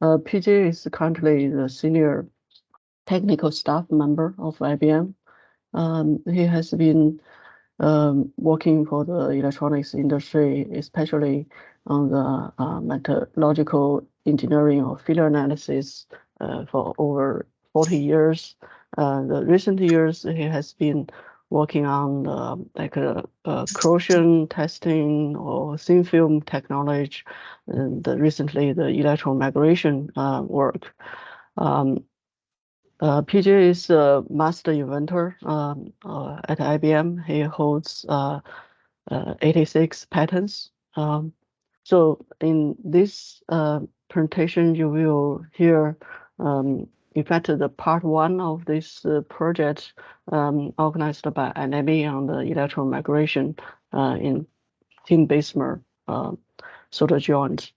PJ is currently the senior technical staff member of IBM. He has been working for the electronics industry, especially on the metallurgical engineering or failure analysis for over 40 years. The recent years, he has been working on corrosion testing or thin film technology, and recently the electromigration work. PJ is a master inventor at IBM. He holds 86 patents. So in this presentation, you will hear, in fact, the part one of this project organized by iNEMI on the electromigration in Tin-Bismuth solder joints.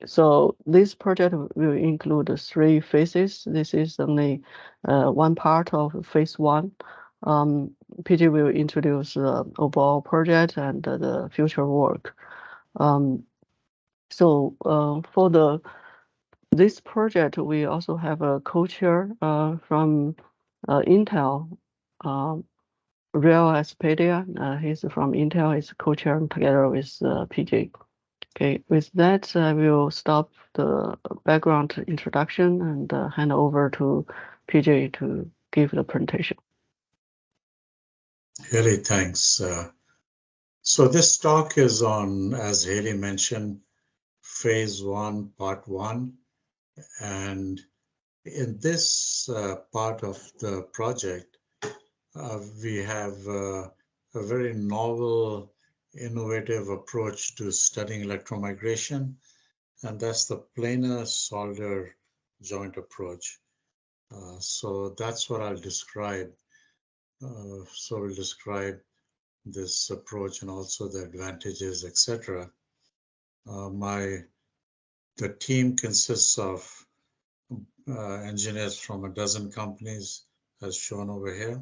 So this project will include 3 phases. This is only one part of phase 1. PJ will introduce the overall project and the future work. So for this project, we also have a co-chair from Intel, Real Espedia. He's from Intel. He's co-chair together with PJ. Okay, with that, I will stop the background introduction and hand over to PJ to give the presentation. Haley, thanks. So this talk is on, as Haley mentioned, phase 1, part 1. And in this part of the project, we have a very novel, innovative approach to studying electromigration, and that's the planar solder joint approach. So that's what I'll describe. So we'll describe this approach and also the advantages, etc. The team consists of engineers from a dozen companies, as shown over here.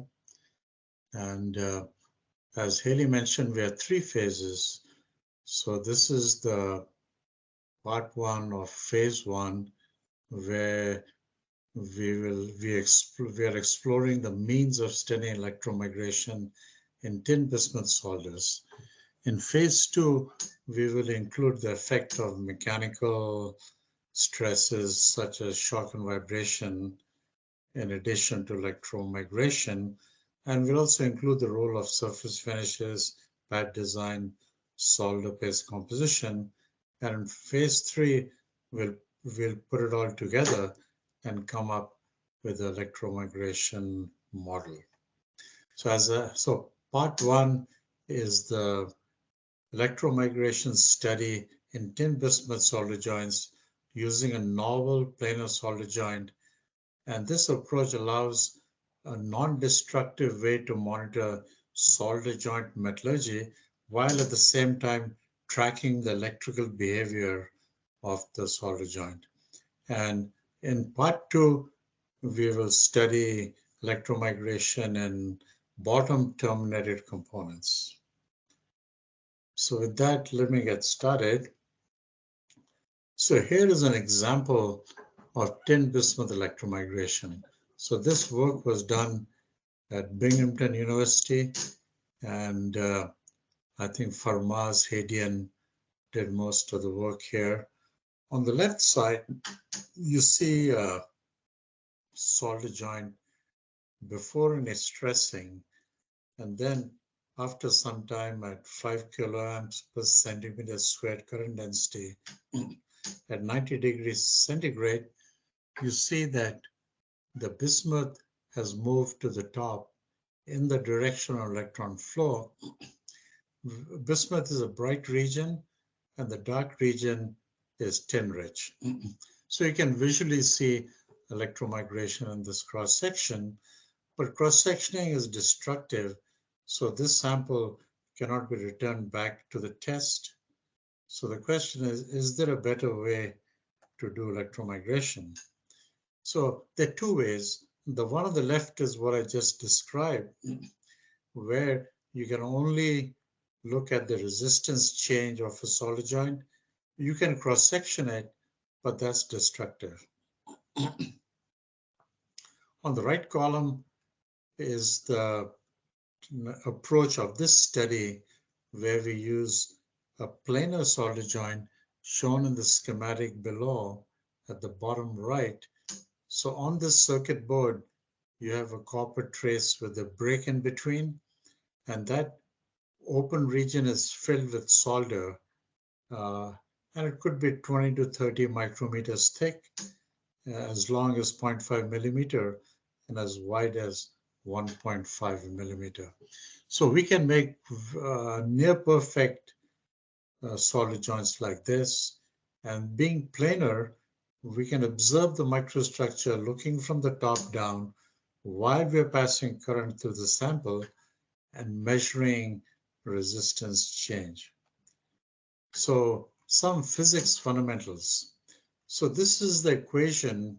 And as Haley mentioned, we have 3 phases. So this is the part 1 of phase 1, where we are exploring the means of studying electromigration in tin-bismuth solders. In phase 2, we will include the effect of mechanical stresses such as shock and vibration in addition to electromigration, and we'll also include the role of surface finishes, pad design, solder paste composition, and in phase 3, we'll put it all together and come up with the electromigration model. So part 1 is the electromigration study in tin-bismuth solder joints using a novel planar solder joint. And this approach allows a non-destructive way to monitor solder joint metallurgy while at the same time tracking the electrical behavior of the solder joint. And in part 2, we will study electromigration in bottom terminated components. So with that, let me get started. So here is an example of tin-bismuth electromigration. So this work was done at Binghamton University, and I think Farmaz Hadian did most of the work here. On the left side, you see a solder joint before any stressing, and then after some time at 5 kiloamps per centimeter squared current density at 90 degrees centigrade, you see that the bismuth has moved to the top in the direction of electron flow. Bismuth is a bright region, and the dark region is tin-rich. So you can visually see electromigration in this cross-section, but cross-sectioning is destructive, so this sample cannot be returned back to the test. So the question is there a better way to do electromigration? So there are 2 ways. The one on the left is what I just described, where you can only look at the resistance change of a solder joint. You can cross-section it, but that's destructive. On the right column is the approach of this study where we use a planar solder joint shown in the schematic below at the bottom right. So on this circuit board, you have a copper trace with a break in between, and that open region is filled with solder, and it could be 20 to 30 micrometers thick, as long as 0.5 millimeter, and as wide as 1.5 millimeter. So we can make near perfect solder joints like this. And being planar, we can observe the microstructure looking from the top down while we're passing current through the sample and measuring resistance change. So some physics fundamentals. So this is the equation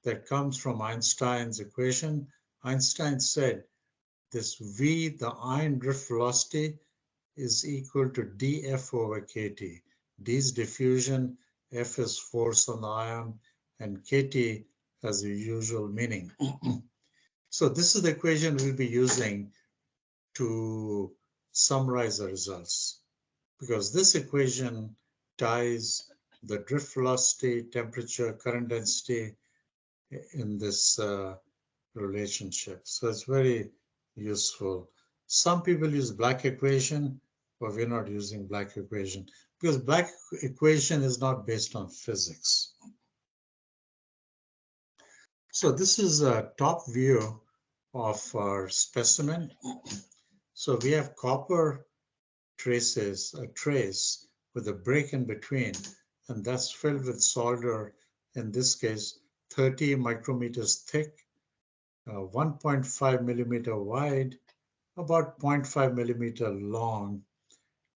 that comes from Einstein's equation. Einstein said this V, the ion drift velocity, is equal to dF over kT. D is diffusion, F is force on the ion, and kT has the usual meaning. So this is the equation we'll be using to summarize the results, because this equation ties the drift velocity, temperature, current density in this relationship. So it's very useful. Some people use black equation, but we're not using black equation because black equation is not based on physics. So this is a top view of our specimen. So we have copper traces, a trace with a break in between, and that's filled with solder, in this case, 30 micrometers thick, 1.5 millimeter wide, about 0.5 millimeter long.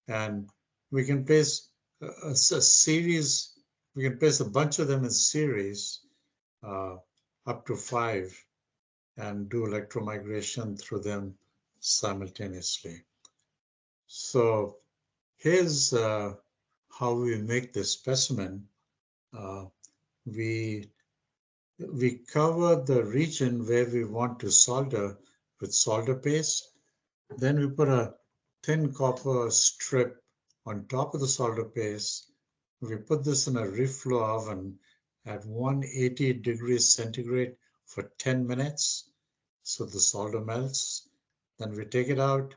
And we can place a series, we can place a bunch of them in series, up to 5, and do electromigration through them simultaneously. So here's how we make this specimen. We cover the region where we want to solder with solder paste. Then we put a thin copper strip on top of the solder paste. We put this in a reflow oven at 180 degrees centigrade for 10 minutes so the solder melts. Then we take it out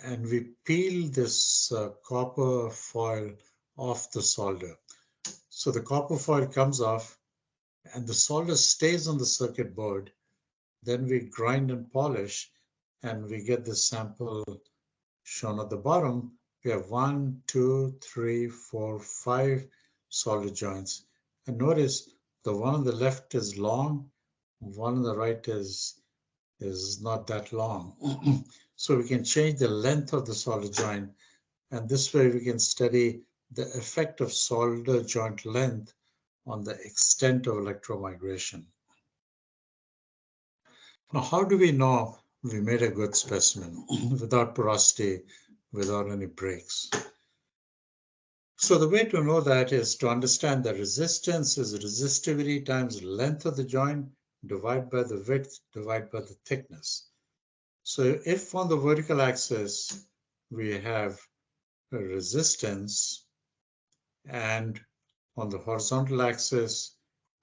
and we peel this copper foil off the solder. So the copper foil comes off and the solder stays on the circuit board. Then we grind and polish and we get the sample shown at the bottom. We have 1, 2, 3, 4, 5 solder joints. And notice the one on the left is long, one on the right is not that long. So we can change the length of the solder joint, and this way we can study the effect of solder joint length on the extent of electromigration. Now, how do we know we made a good specimen without porosity, without any breaks? So the way to know that is to understand that resistance is resistivity times length of the joint divided by the width divided by the thickness. So if on the vertical axis we have a resistance and on the horizontal axis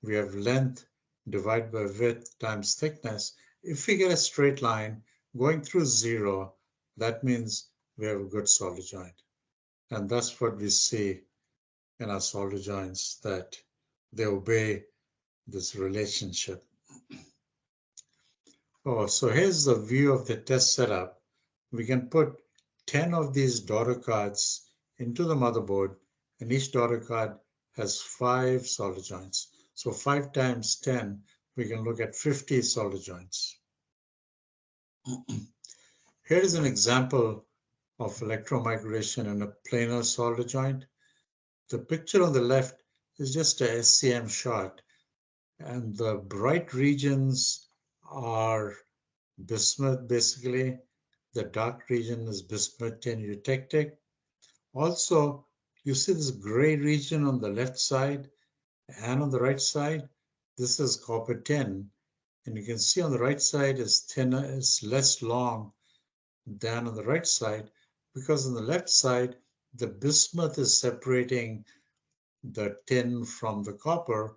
we have length divided by width times thickness, if we get a straight line going through 0, that means we have a good solder joint. And that's what we see in our solder joints, that they obey this relationship. Oh, so here's the view of the test setup. We can put 10 of these daughter cards into the motherboard, and each daughter card has 5 solder joints. So 5 times 10, we can look at 50 solder joints. Here is an example of electromigration in a planar solder joint. The picture on the left is just a SCM shot, and the bright regions are bismuth, basically. The dark region is bismuth tin eutectic. Also, you see this gray region on the left side. And on the right side, this is copper tin. And you can see on the right side is thinner, is less long than on the right side, because on the left side, the bismuth is separating the tin from the copper,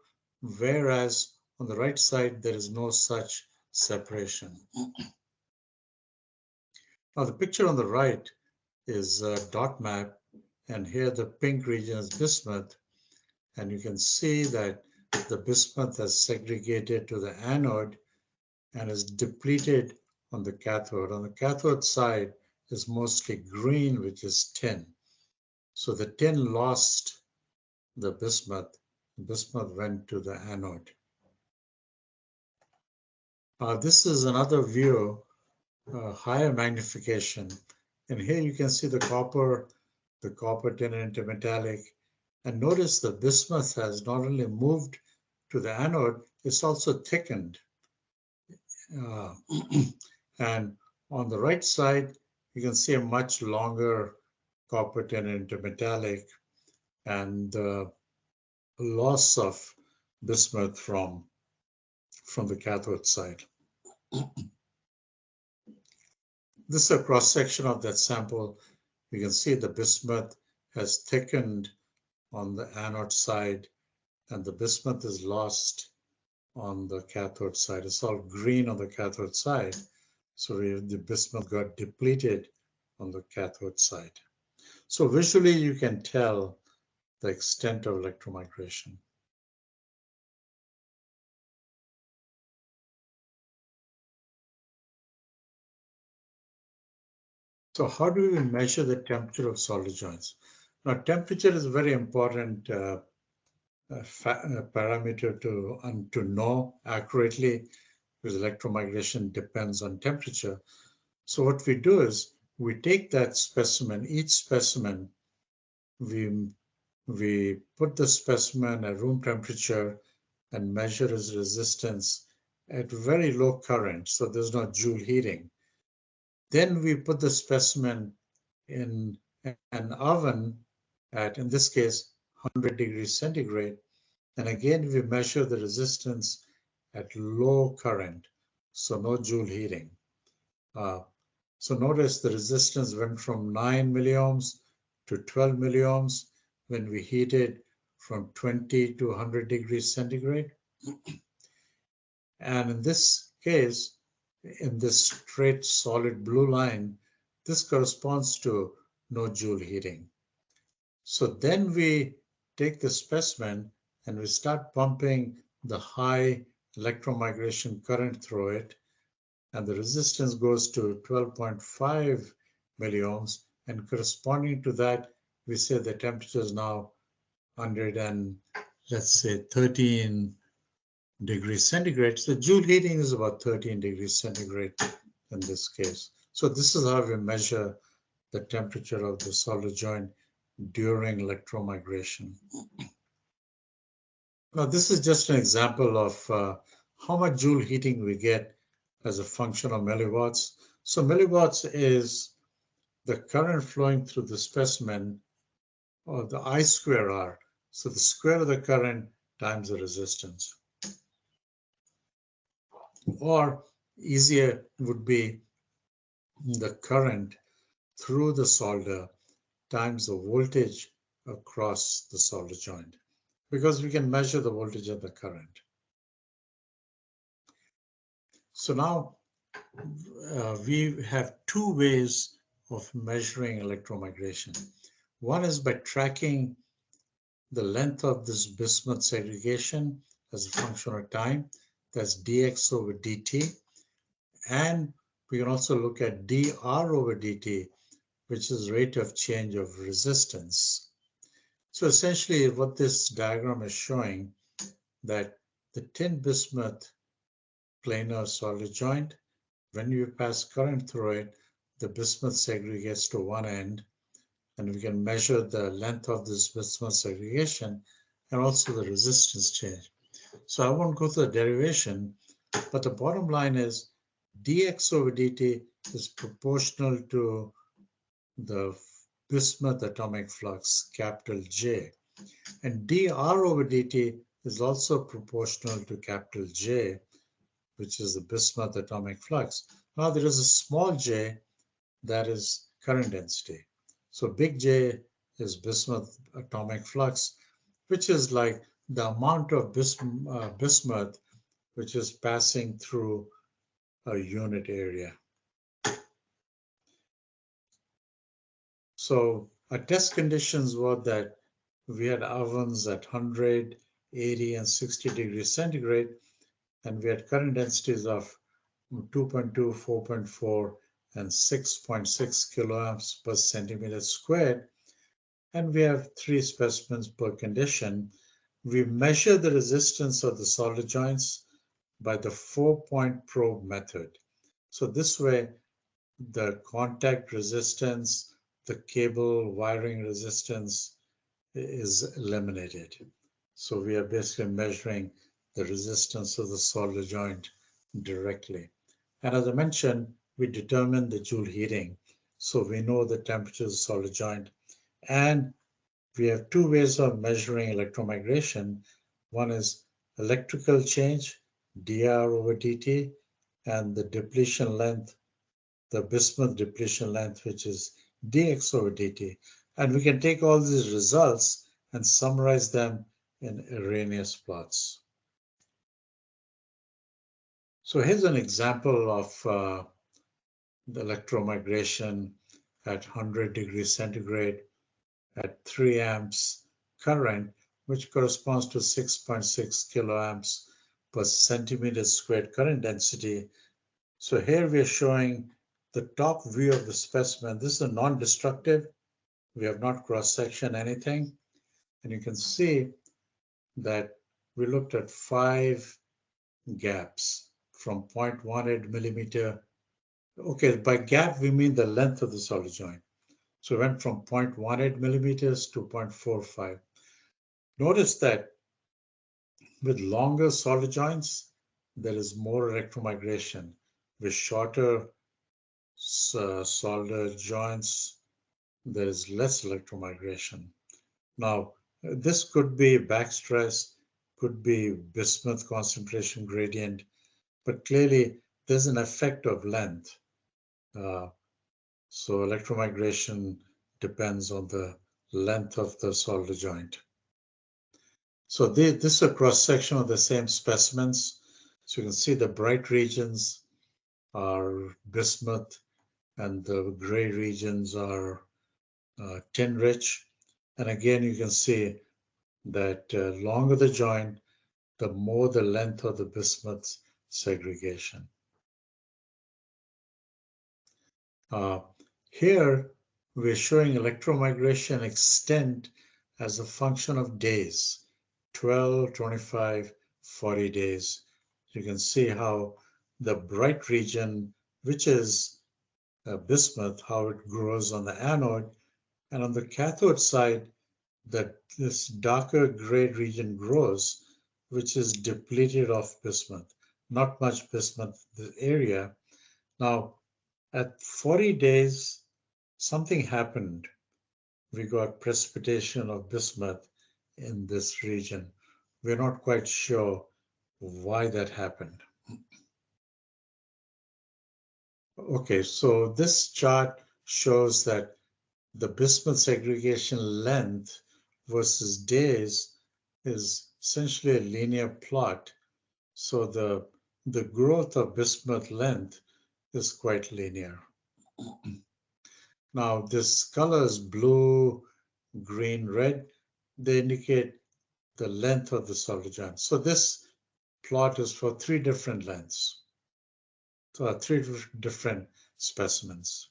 whereas on the right side, there is no such separation. Now, the picture on the right is a dot map, and here the pink region is bismuth, and you can see that the bismuth has segregated to the anode and is depleted on the cathode. On the cathode side is mostly green, which is tin. So the tin lost the bismuth. The bismuth went to the anode. This is another view, higher magnification. And here you can see the copper tin intermetallic. And notice the bismuth has not only moved to the anode, it's also thickened. And on the right side, you can see a much longer copper tin intermetallic and the loss of bismuth from the cathode side. This is a cross section of that sample. You can see the bismuth has thickened on the anode side and the bismuth is lost on the cathode side. It's all green on the cathode side. So the bismuth got depleted on the cathode side. So visually, you can tell the extent of electromigration. So how do we measure the temperature of solder joints? Now, temperature is a very important parameter to know accurately, because electromigration depends on temperature. So what we do is we take that specimen, each specimen, we put the specimen at room temperature and measure its resistance at very low current, so there's no joule heating. Then we put the specimen in an oven at, in this case, 100 degrees centigrade. And again, we measure the resistance at low current, so no joule heating. So notice the resistance went from 9 milliohms to 12 milliohms when we heated from 20 to 100 degrees centigrade. And in this case, in this straight solid blue line, this corresponds to no joule heating. So then we take the specimen and we start pumping the high electromigration current through it, and the resistance goes to 12.5 milliohms, and corresponding to that, we say the temperature is now 100 and let's say 13 degrees centigrade. So joule heating is about 13 degrees centigrade in this case. So this is how we measure the temperature of the solder joint during electromigration. Now, this is just an example of how much joule heating we get as a function of milliwatts. So milliwatts is the current flowing through the specimen, or the I square R. So the square of the current times the resistance. Or easier would be the current through the solder times the voltage across the solder joint, because we can measure the voltage and the current. So now we have two ways of measuring electromigration. One is by tracking the length of this bismuth segregation as a function of time, that's dx over dt. And we can also look at dr over dt, which is rate of change of resistance. So essentially what this diagram is showing, that the tin-bismuth planar solder joint, when you pass current through it, the bismuth segregates to one end, and we can measure the length of this bismuth segregation and also the resistance change. So I won't go through the derivation, but the bottom line is dx over dt is proportional to the bismuth atomic flux, capital J. And dr over dt is also proportional to capital J, which is the bismuth atomic flux. Now there is a small j that is current density. So big J is bismuth atomic flux, which is like the amount of bismuth which is passing through a unit area. So our test conditions were that we had ovens at 100, 80, and 60 degrees centigrade, and we had current densities of 2.2, 4.4, and 6.6 kiloamps per centimeter squared. And we have 3 specimens per condition. We measure the resistance of the solder joints by the 4-point probe method. So this way, the contact resistance, the cable wiring resistance is eliminated. So we are basically measuring the resistance of the solder joint directly. And as I mentioned, we determine the joule heating. So we know the temperature of the solder joint. And we have 2 ways of measuring electromigration. One is electrical change, dr over dt, and the depletion length, the bismuth depletion length, which is dx over dt. And we can take all these results and summarize them in Arrhenius plots. So here's an example of the electromigration at 100 degrees centigrade at 3 amps current, which corresponds to 6.6 kiloamps per centimeter squared current density. So here we are showing the top view of the specimen. This is non-destructive. We have not cross-sectioned anything. And you can see that we looked at 5 gaps from 0.18 millimeter. Okay, by gap, we mean the length of the solder joint. So we went from 0.18 millimeters to 0.45. Notice that with longer solder joints, there is more electromigration. With shorter solder joints, there is less electromigration. Now, this could be backstress, could be bismuth concentration gradient, but clearly there's an effect of length. So electromigration depends on the length of the solder joint. So this is a cross-section of the same specimens. So you can see the bright regions are bismuth and the gray regions are tin-rich. And again, you can see that longer the joint, the more the length of the bismuth segregation. Here, we're showing electromigration extent as a function of days, 12, 25, 40 days. You can see how the bright region, which is bismuth, how it grows on the anode, and on the cathode side, that this darker gray region grows, which is depleted of bismuth. Not much bismuth in the area. Now, at 40 days, something happened. We got precipitation of bismuth in this region. We're not quite sure why that happened. Okay, so this chart shows that the bismuth segregation length versus days is essentially a linear plot. So the growth of bismuth length is quite linear. Now this colors blue, green, red, they indicate the length of the solder joint. So this plot is for 3 different lengths. So 3 different specimens.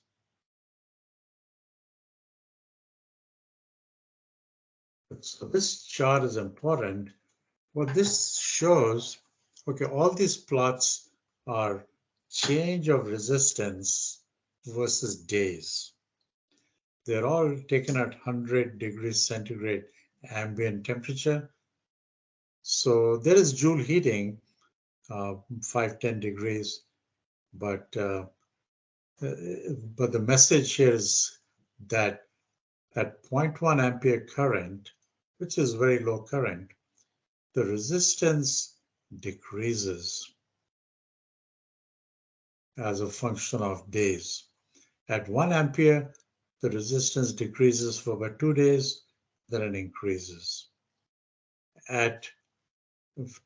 So this chart is important. What this shows, okay, all these plots are change of resistance versus days. They're all taken at 100 degrees centigrade ambient temperature. So there is joule heating, 510 degrees, but the message here is that at 0.1 ampere current, which is very low current, the resistance decreases as a function of days. At 1 ampere, the resistance decreases for about 2 days, then it increases. At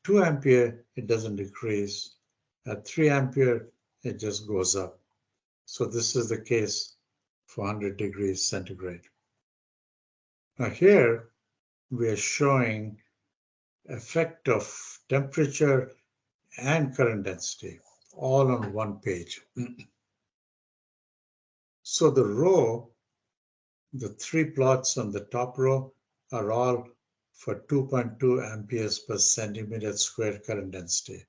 2 ampere, it doesn't decrease. At 3 ampere, it just goes up. So this is the case for 100 degrees centigrade. Now here, we are showing effect of temperature and current density all on one page. So the 3 plots on the top row are all for 2.2 amperes per centimeter squared current density.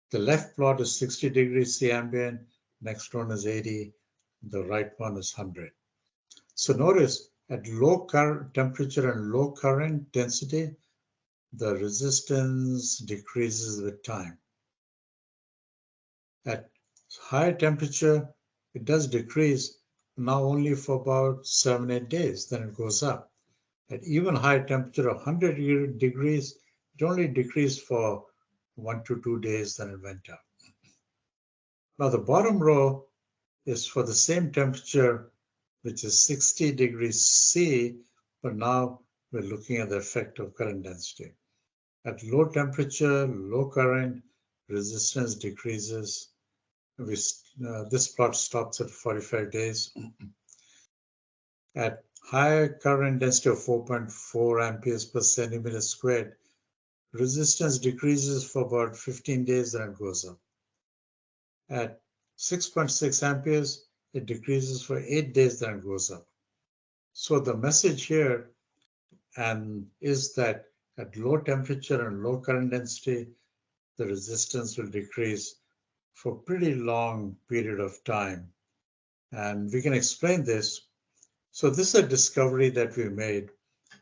The left plot is 60 degrees C ambient, next one is 80, the right one is 100. So notice at low current temperature and low current density, the resistance decreases with time. At higher temperature, it does decrease, now only for about 7-8 days, then it goes up. At even higher temperature of 100 degrees, it only decreased for 1 to 2 days, then it went up. Now the bottom row is for the same temperature, which is 60 degrees C, but now we're looking at the effect of current density. At low temperature, low current, resistance decreases. This plot stops at 45 days. At higher current density of 4.4 amperes per centimeter squared, resistance decreases for about 15 days, then it goes up. At 6.6 amperes, it decreases for 8 days, then it goes up. So the message here is that at low temperature and low current density, the resistance will decrease for a pretty long period of time. And we can explain this. So this is a discovery that we made,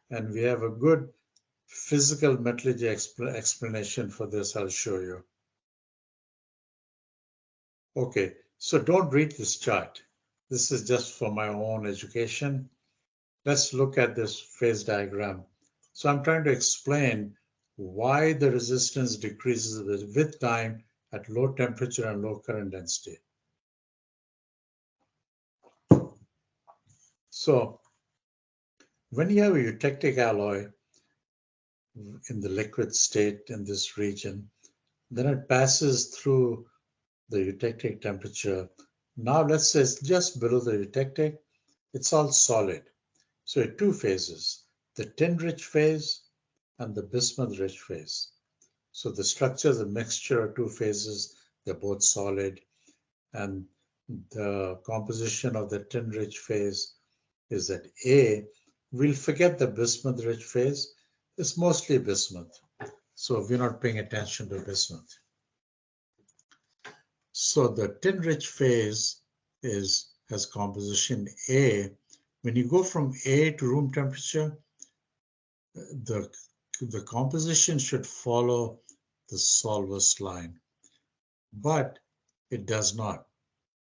and we have a good physical metallurgy explanation for this. I'll show you. Okay, so don't read this chart. This is just for my own education. Let's look at this phase diagram. So I'm trying to explain why the resistance decreases with time at low temperature and low current density. So when you have a eutectic alloy in the liquid state in this region, then it passes through the eutectic temperature. Now let's say it's just below the eutectic, it's all solid. So in 2 phases, the tin-rich phase and the bismuth-rich phase. So the structure is a mixture of 2 phases, they're both solid, and the composition of the tin-rich phase is that A, we'll forget the bismuth-rich phase, it's mostly bismuth. So we're not paying attention to bismuth. So the tin-rich phase has composition A. When you go from A to room temperature, the composition should follow the solvus line, but it does not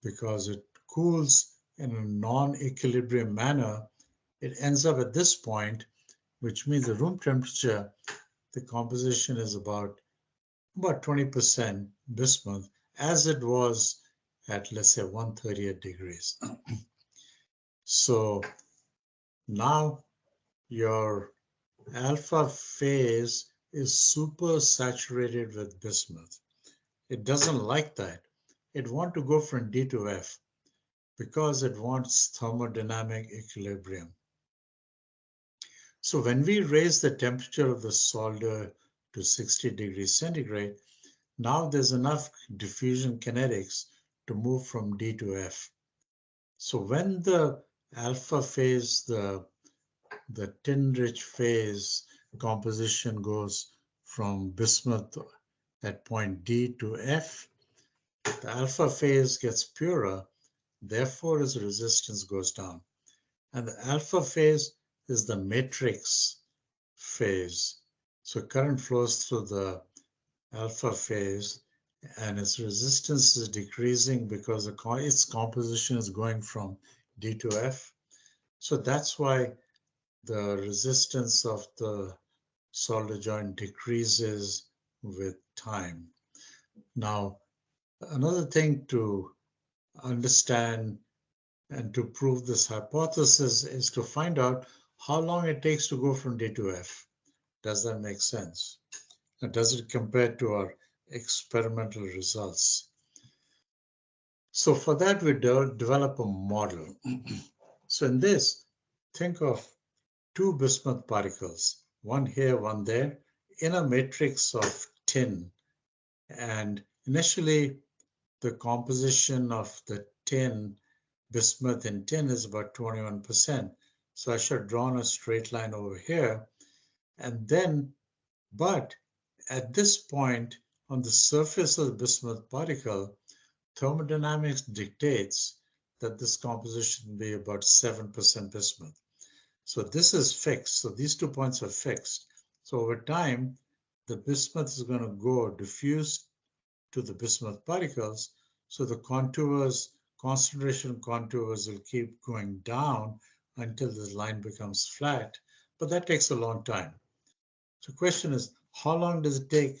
because it cools in a non-equilibrium manner. It ends up at this point, which means the room temperature, the composition is about 20% bismuth, as it was at, let's say, 138 degrees. So now your alpha phase is super saturated with bismuth. It doesn't like that. It wants to go from D to F because it wants thermodynamic equilibrium. So when we raise the temperature of the solder to 60 degrees centigrade, now there's enough diffusion kinetics to move from D to F. So when the alpha phase, the tin-rich phase composition goes from bismuth at point D to F, the alpha phase gets purer, therefore its resistance goes down. And the alpha phase is the matrix phase. So current flows through the alpha phase and its resistance is decreasing because its composition is going from D to F. So that's why the resistance of the solder joint decreases with time. Now, another thing to understand and to prove this hypothesis is to find out how long it takes to go from D to F. Does that make sense? And does it compare to our experimental results? So for that, we develop a model. So in this, think of two bismuth particles, one here, one there, in a matrix of tin. And initially, the composition of the tin, bismuth in tin, is about 21%. So I should have drawn a straight line over here. And then, but at this point, on the surface of the bismuth particle, thermodynamics dictates that this composition will be about 7% bismuth. So this is fixed. So these 2 points are fixed. So over time, the bismuth is going to go diffuse to the bismuth particles. So the contours, concentration contours will keep going down until this line becomes flat. But that takes a long time. So the question is, how long does it take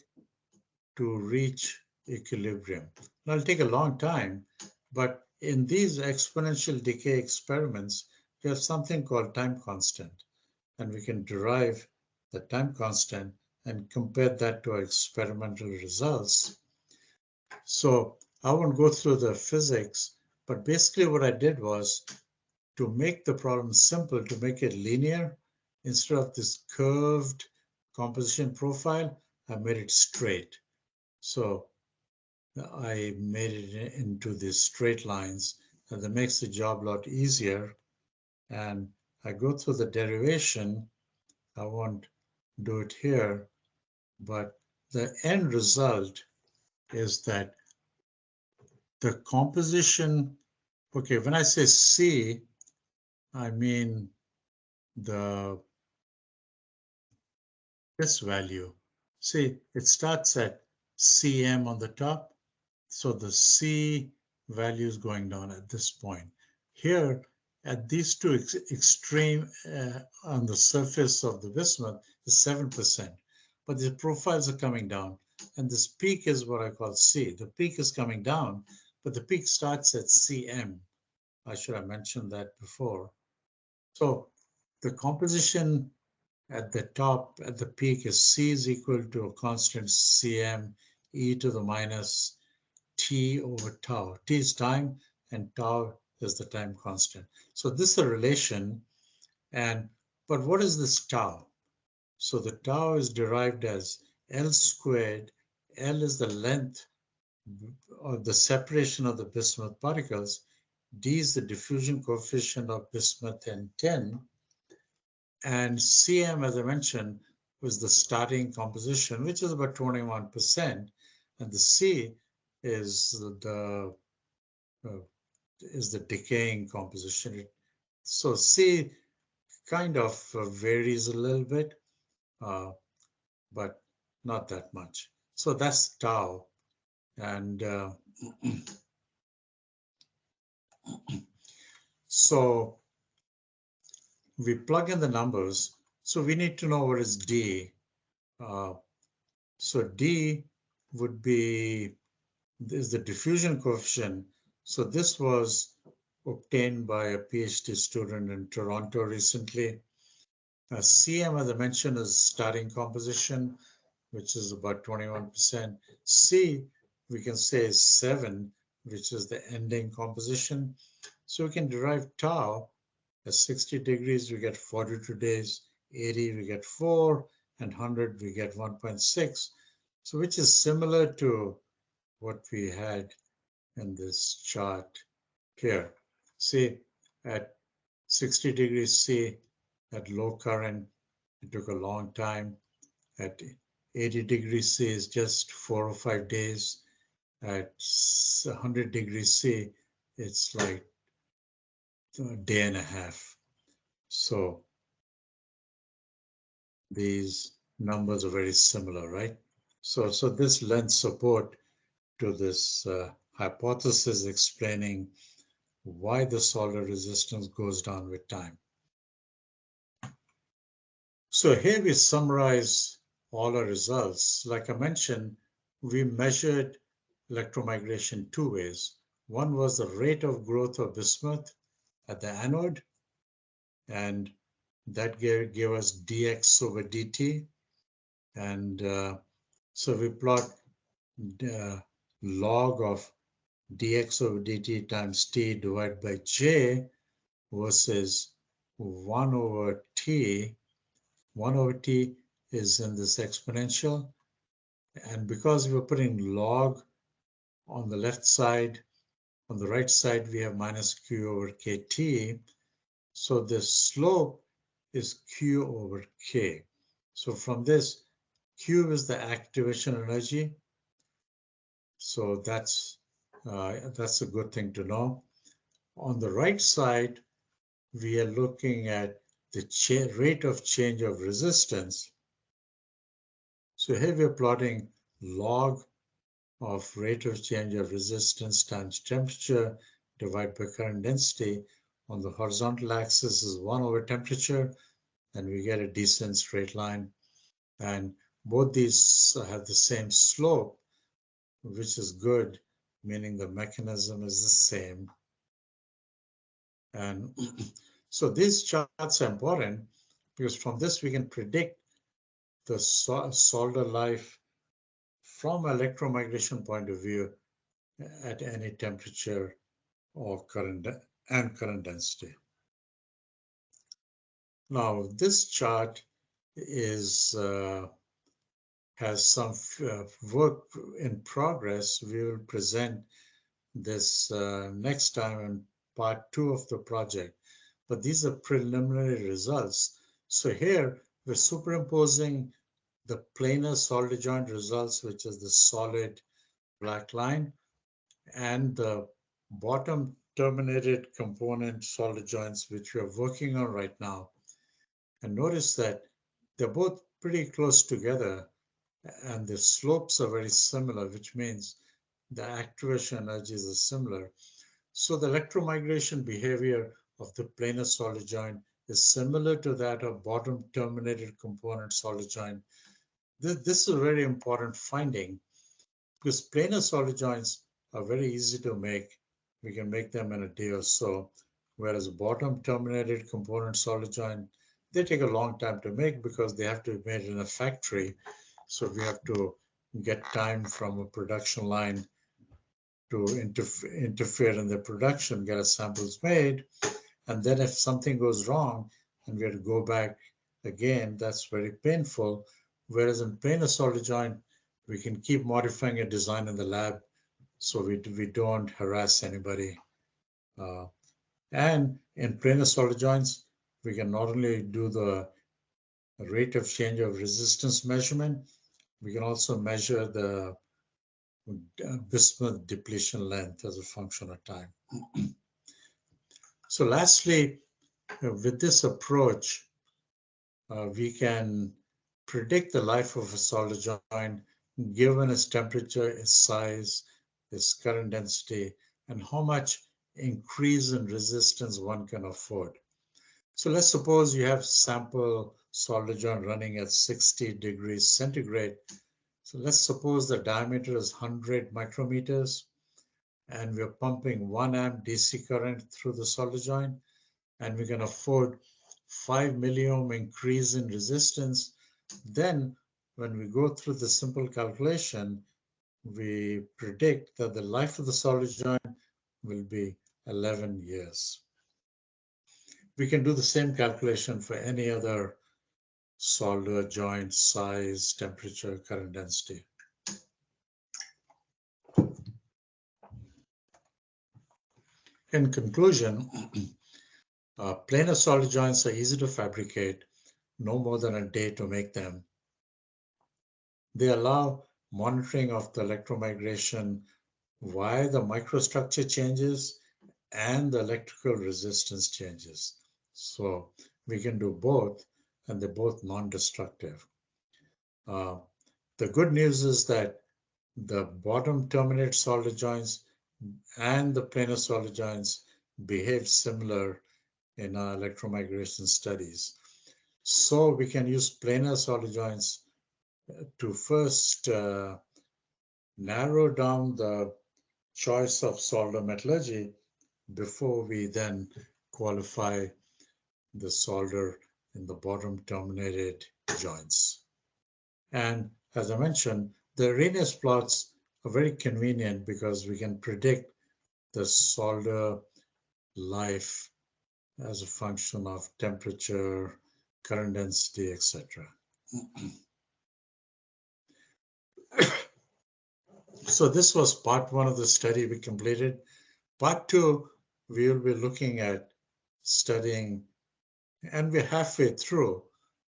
to reach equilibrium? Now, it'll take a long time, but in these exponential decay experiments, we have something called time constant, and we can derive the time constant and compare that to our experimental results. So I won't go through the physics, but basically what I did was to make the problem simple, to make it linear, instead of this curved composition profile, I made it straight. So I made it into these straight lines, and that makes the job a lot easier. And I go through the derivation. I won't do it here, but the end result is that the composition, okay, when I say C, I mean this value. See, it starts at Cm on the top, so the C value is going down at this point. Here, at these two extreme on the surface of the bismuth is 7%, but the profiles are coming down, and this peak is what I call C. The peak is coming down, but the peak starts at Cm. I should have mentioned that before. So the composition at the top, at the peak, is C is equal to a constant Cm e to the minus T over tau. T is time and tau is the time constant. So this is a relation. But what is this tau? So the tau is derived as L squared. L is the length of the separation of the bismuth particles. D is the diffusion coefficient of bismuth and tin. And Cm, as I mentioned, was the starting composition, which is about 21%. And the C is the decaying composition. So C kind of varies a little bit, but not that much. So that's tau. And so we plug in the numbers. So we need to know what is D. So D would be, is the diffusion coefficient. So this was obtained by a PhD student in Toronto recently. Cm, as I mentioned, is starting composition, which is about 21%. C, we can say is 7, which is the ending composition. So we can derive tau. At 60 degrees, we get 42 days, 80, we get 4, and 100, we get 1.6. So which is similar to what we had in this chart here. See, at 60 degrees C, at low current, it took a long time. At 80 degrees C is just 4 or 5 days. At 100 degrees C, it's like a day and a half. So these numbers are very similar, right? So this lends support to this hypothesis explaining why the solder resistance goes down with time. So here we summarize all our results. Like I mentioned, we measured electromigration two ways. One was the rate of growth of bismuth at the anode, and that gave us dx over dt. And so we plot log of dx over dt times t divided by j versus 1 over t. 1 over t is in this exponential. And because we're putting log on the left side, on the right side, we have minus q over kt. So the slope is q over k. So from this, q is the activation energy. So that's a good thing to know. On the right side, we are looking at the rate of change of resistance. So here we're plotting log of rate of change of resistance times temperature divided by current density. On the horizontal axis is 1 over temperature, and we get a decent straight line. And both these have the same slope, which is good, meaning the mechanism is the same. And so these charts are important because from this we can predict the solder life from electromigration point of view at any temperature or current density. Now this chart is has some work in progress. We will present this next time in part 2 of the project. But these are preliminary results. So here we're superimposing the planar solder joint results, which is the solid black line, and the bottom terminated component solder joints, which we are working on right now. And notice that they're both pretty close together and the slopes are very similar, which means the activation energies are similar. So the electromigration behavior of the planar solder joint is similar to that of bottom terminated component solder joint. This is a very important finding because planar solder joints are very easy to make. We can make them in a day or so, whereas bottom terminated component solder joint, they take a long time to make because they have to be made in a factory. So we have to get time from a production line to interfere in the production, get our samples made. And then if something goes wrong and we have to go back again, that's very painful. Whereas in planar solder joint, we can keep modifying a design in the lab so we don't harass anybody. And in planar solder joints, we can not only do the rate of change of resistance measurement, we can also measure the bismuth depletion length as a function of time. So lastly, with this approach, we can predict the life of a solder joint given its temperature, its size, its current density, and how much increase in resistance one can afford. So let's suppose you have sample solder joint running at 60 degrees centigrade. So let's suppose the diameter is 100 micrometers and we're pumping 1 amp DC current through the solder joint, and we can afford 5 milliohm increase in resistance. Then when we go through the simple calculation, we predict that the life of the solder joint will be 11 years. We can do the same calculation for any other solder joint size, temperature, current density. In conclusion, planar solder joints are easy to fabricate, no more than a day to make them. They allow monitoring of the electromigration via the microstructure changes and the electrical resistance changes. So we can do both, and they're both non-destructive. The good news is that the bottom terminated solder joints and the planar solder joints behave similar in our electromigration studies. So we can use planar solder joints to first narrow down the choice of solder metallurgy before we then qualify the solder in the bottom terminated joints. And as I mentioned, the Arrhenius plots are very convenient because we can predict the solder life as a function of temperature, current density, etc. So this was part one of the study we completed. Part two, we will be looking at studying, and we're halfway through,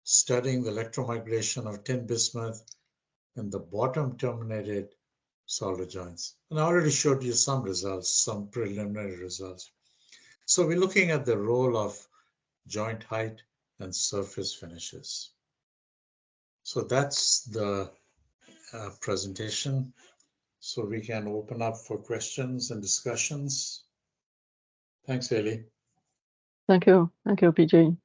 studying the electromigration of tin-bismuth in the bottom terminated solder joints. And I already showed you some results, some preliminary results. So we're looking at the role of joint height and surface finishes. So that's the presentation. So we can open up for questions and discussions. Thanks, Haley. Thank you, PJ.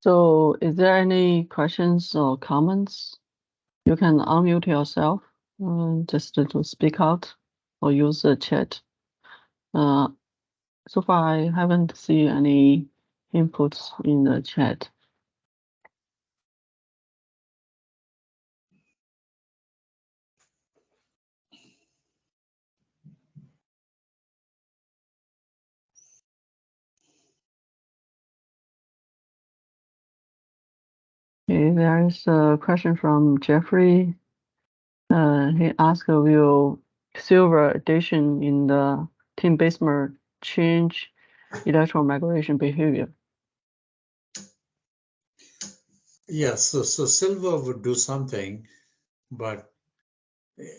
So is there any questions or comments? You can unmute yourself just to speak out or use the chat. So far, I haven't seen any inputs in the chat. Okay, there is a question from Jeffrey. He asked, will silver addition in the tin-bismuth change electromigration behavior? Yes, so silver would do something, but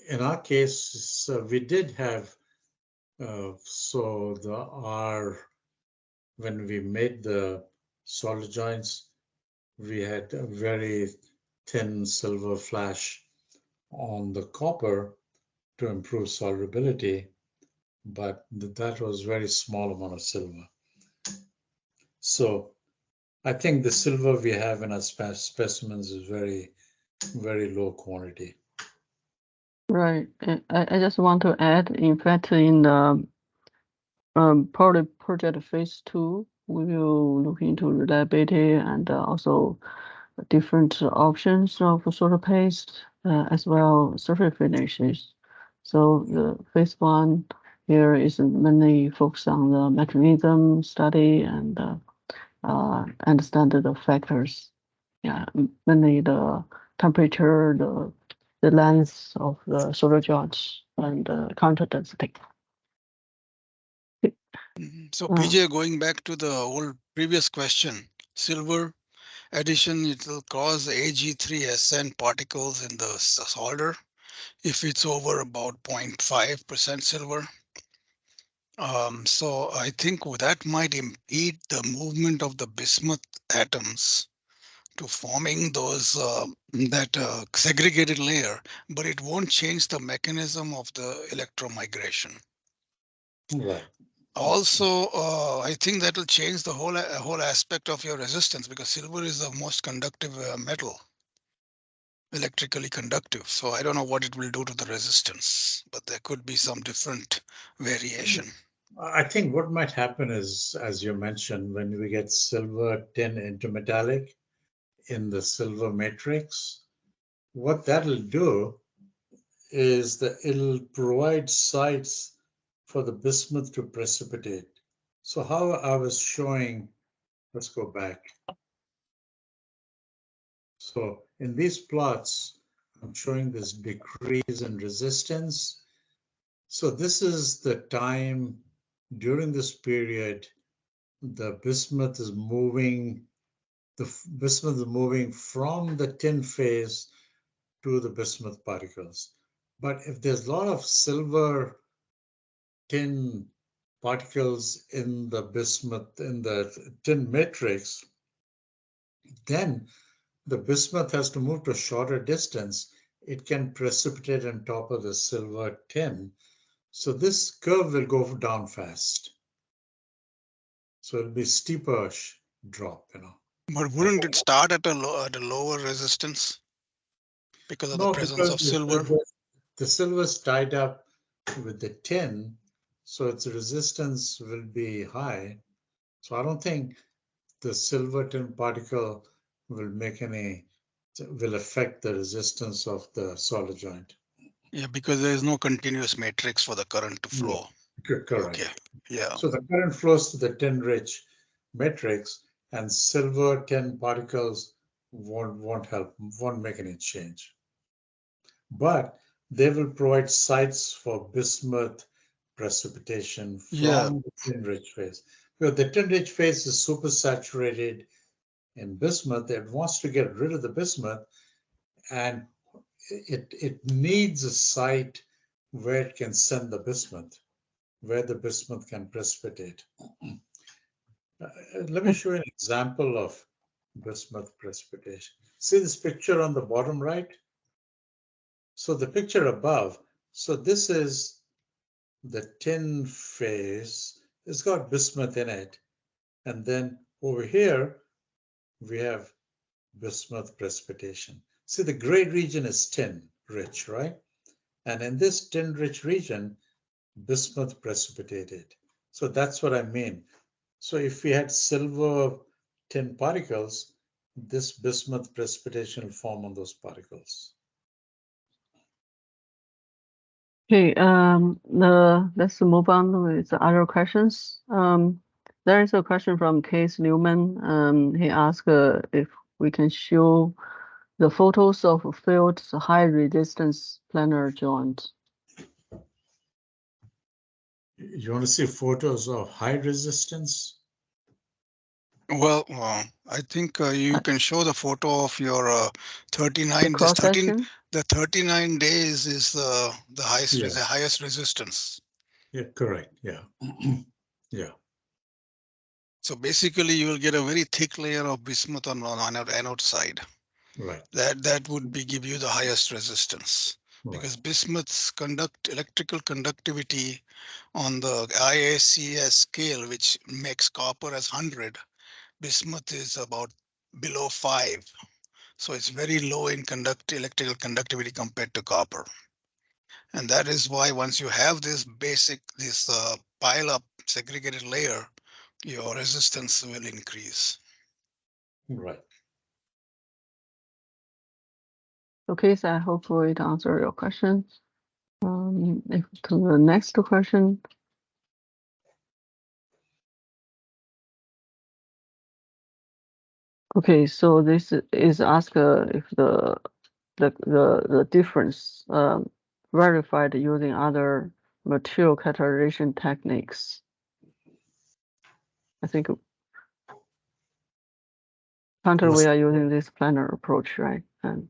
in our case, we did have, so the R, when we made the solder joints, we had a very thin silver flash on the copper to improve solderability, but that was very small amount of silver. So I think the silver we have in our specimens is very, very low quantity. Right. I just want to add, in fact, in the project phase 2, we will look into reliability and also different options of solder paste as well surface finishes. So the phase 1 here is mainly focused on the mechanism study and understand the factors. Yeah, mainly the temperature, the length of the solder joints and counter density. So PJ, going back to the old previous question, silver addition, it will cause Ag3Sn particles in the solder if it's over about 0.5% silver. So I think that might impede the movement of the bismuth atoms to forming those that segregated layer, but it won't change the mechanism of the electromigration. Right. Also, I think that will change the whole aspect of your resistance, because silver is the most conductive metal, electrically conductive. So I don't know what it will do to the resistance, but there could be some different variation. I think what might happen is, as you mentioned, when we get silver tin intermetallic in the silver matrix, what that'll do is that it'll provide sites for the bismuth to precipitate. So how I was showing, let's go back. So in these plots, I'm showing this decrease in resistance. So this is the time during this period the bismuth is moving, from the tin phase to the bismuth particles. But if there's a lot of silver tin particles in the bismuth, in the tin matrix, then the bismuth has to move to a shorter distance. It can precipitate on top of the silver tin. So this curve will go down fast. So it'll be steeper drop, But wouldn't it start at a lower resistance because of the No, presence because of silver? the silver is tied up with the tin, so its resistance will be high. So I don't think the silver tin particle will affect the resistance of the solder joint. Yeah, because there is no continuous matrix for the current to flow. Correct. Okay. Yeah. So the current flows to the tin-rich matrix, and silver tin particles won't make any change. But they will provide sites for bismuth precipitation from the tin-rich phase. Because the tin-rich phase is supersaturated in bismuth, it wants to get rid of the bismuth, and it needs a site where it can send the bismuth, where the bismuth can precipitate. Let me show you an example of bismuth precipitation. See this picture on the bottom right? So the picture above, so this is the tin phase. It's got bismuth in it. And then over here, we have bismuth precipitation. See, the gray region is tin rich, right? And in this tin rich region, bismuth precipitated. So that's what I mean. So if we had silver tin particles, this bismuth precipitation will form on those particles. Okay, let's move on with the other questions. There is a question from Case Newman. He asked if we can show the photos of filled high resistance planar joint. You want to see photos of high resistance? Well, I think you can show the photo of your 39. Cross section. The 39 days is the highest, Yeah. the highest resistance. Yeah, correct. Yeah. Yeah. So basically, you will get a very thick layer of bismuth on anode side. Right. That would give you the highest resistance. Right. Because bismuth's electrical conductivity on the IACS scale, which makes copper as 100, bismuth is about below 5. So it's very low in electrical conductivity compared to copper. And that is why once you have this pile up segregated layer, your resistance will increase. Right. Okay, so I hope it answered your question. If to the next question. Okay, so this is asked if the difference verified using other material catalysis techniques. I think currently we are using this planar approach, right? And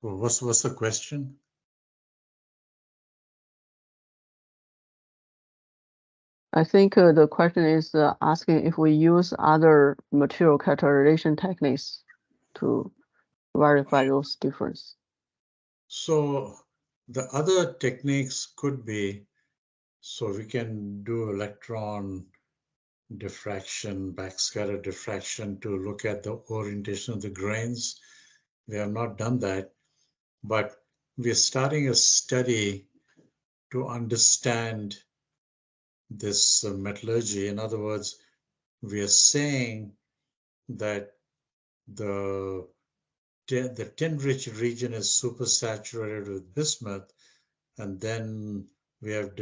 well, what's the question? I think the question is asking if we use other material catalysis techniques to verify those difference. So the other techniques could be, so we can do electron diffraction, backscatter diffraction to look at the orientation of the grains. We have not done that, but we're starting a study to understand this metallurgy. In other words, we are saying that the tin-rich region is supersaturated with bismuth, and then we have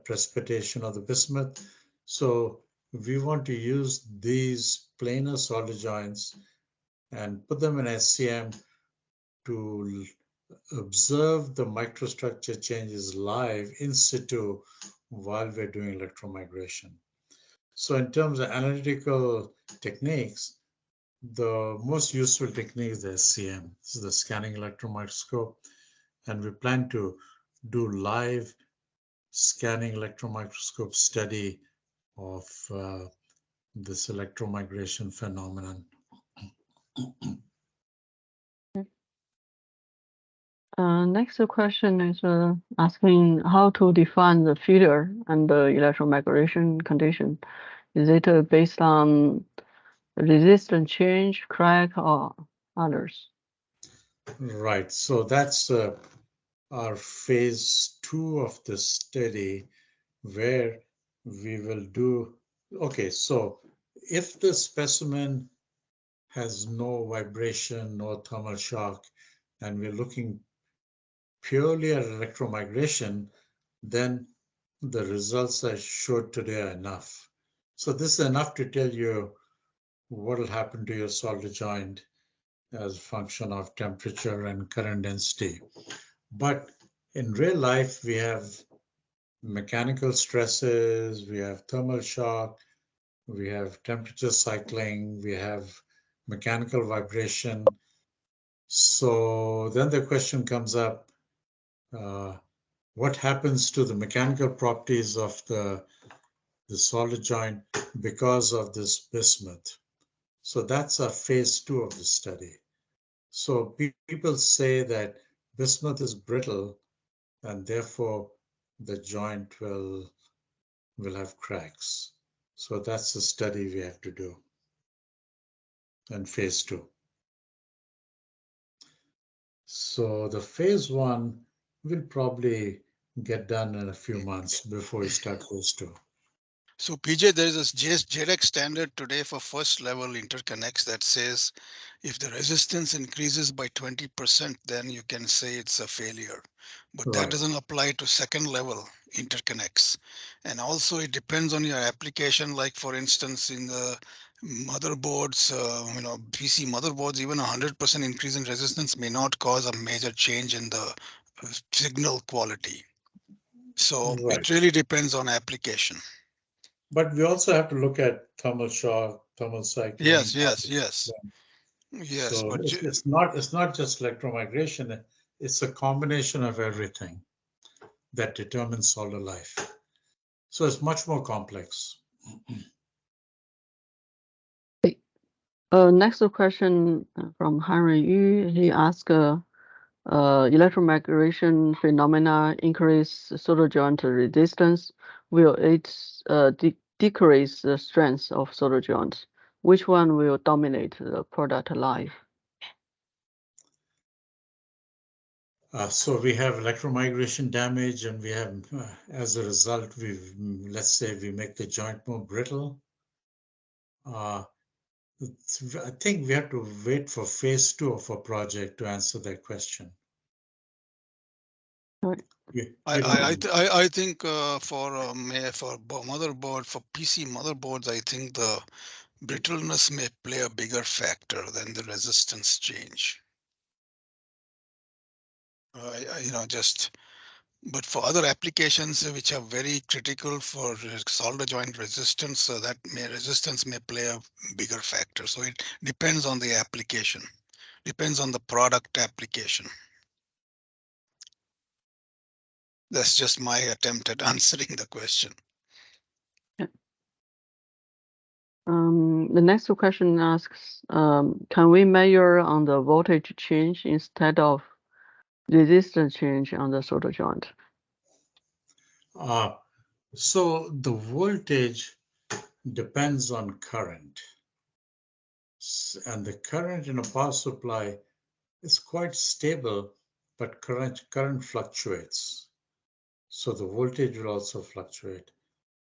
precipitation of the bismuth. So we want to use these planar solder joints and put them in SCM to observe the microstructure changes live in situ while we're doing electromigration. So in terms of analytical techniques, the most useful technique is the SCM. This is the scanning electron microscope. And we plan to do live scanning electron microscope study of this electromigration phenomenon. Next question is asking how to define the feeder and the electromigration condition. Is it based on resistance change, crack, or others? Right. So that's our phase 2 of the study, where we will do. Okay, so if the specimen has no vibration, no thermal shock, and we're looking purely at electromigration, then the results I showed today are enough. So this is enough to tell you what will happen to your solder joint as a function of temperature and current density. But in real life, we have mechanical stresses, we have thermal shock, we have temperature cycling, we have mechanical vibration. So then the question comes up, what happens to the mechanical properties of the solder joint because of this bismuth? So that's our phase 2 of the study. So people say that bismuth is brittle and therefore the joint will have cracks. So that's the study we have to do in phase 2. So the phase 1 will probably get done in a few months before we start phase 2. So PJ, there is a JREC standard today for first level interconnects that says if the resistance increases by 20%, then you can say it's a failure. But that Right. doesn't apply to second level interconnects. And also it depends on your application. Like for instance, in the motherboards, PC motherboards, even 100% increase in resistance may not cause a major change in the signal quality. So Right. it really depends on application. But we also have to look at thermal shock, thermal cycling. Yes. So But it's not just electromigration. It's a combination of everything that determines solder life. So it's much more complex. Next question from Henry Yu. He asked, electromigration phenomena increase solder joint resistance. Will it decrease the strength of solder joints? Which one will dominate the product life? So we have electromigration damage, and we have, as a result, let's say we make the joint more brittle. I think we have to wait for phase 2 of a project to answer that question. Right. I think for motherboard, for PC motherboards, I think the brittleness may play a bigger factor than the resistance change. But for other applications which are very critical for solder joint resistance, resistance may play a bigger factor. So it depends on the application, depends on the product application. That's just my attempt at answering the question. Yeah. The next question asks, can we measure on the voltage change instead of resistance change on the solder joint? So the voltage depends on current. And the current in a power supply is quite stable, but current fluctuates. So the voltage will also fluctuate.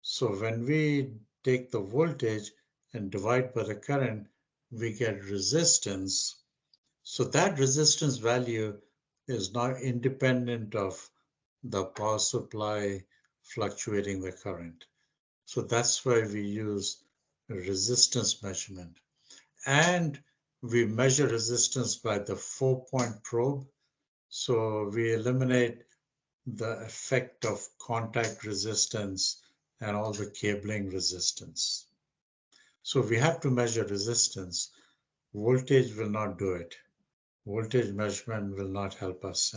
So when we take the voltage and divide by the current, we get resistance. So that resistance value is not independent of the power supply fluctuating the current. So that's why we use a resistance measurement. And we measure resistance by the 4-point probe. So we eliminate the effect of contact resistance and all the cabling resistance. So we have to measure resistance. Voltage will not do it. Voltage measurement will not help us.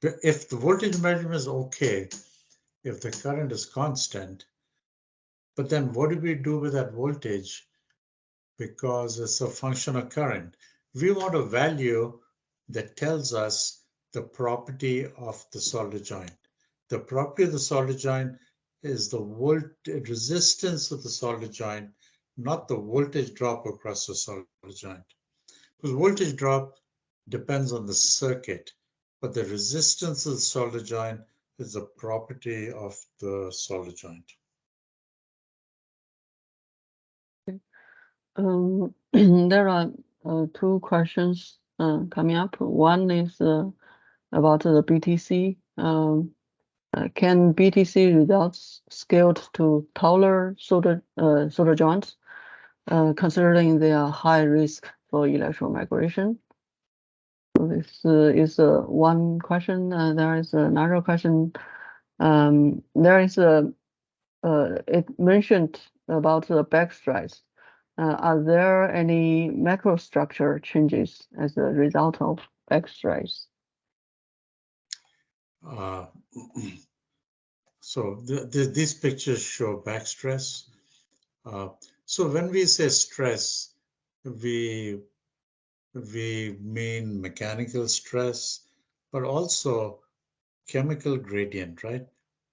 But if the voltage measurement is okay, if the current is constant, but then what do we do with that voltage? Because it's a function of current. We want a value that tells us the property of the solder joint. The property of the solder joint is the resistance of the solder joint not the voltage drop across the solder joint. Because voltage drop depends on the circuit, but the resistance of the solder joint is a property of the solder joint. There are two questions coming up. One is about the BTC. Can BTC results scaled to taller solder joints, considering they are high risk for electromigration? So this is one question. There is another question. There is it mentioned about the backstress. Are there any microstructure changes as a result of backstress? So these pictures show backstress. So when we say stress, we mean mechanical stress, but also chemical gradient, right?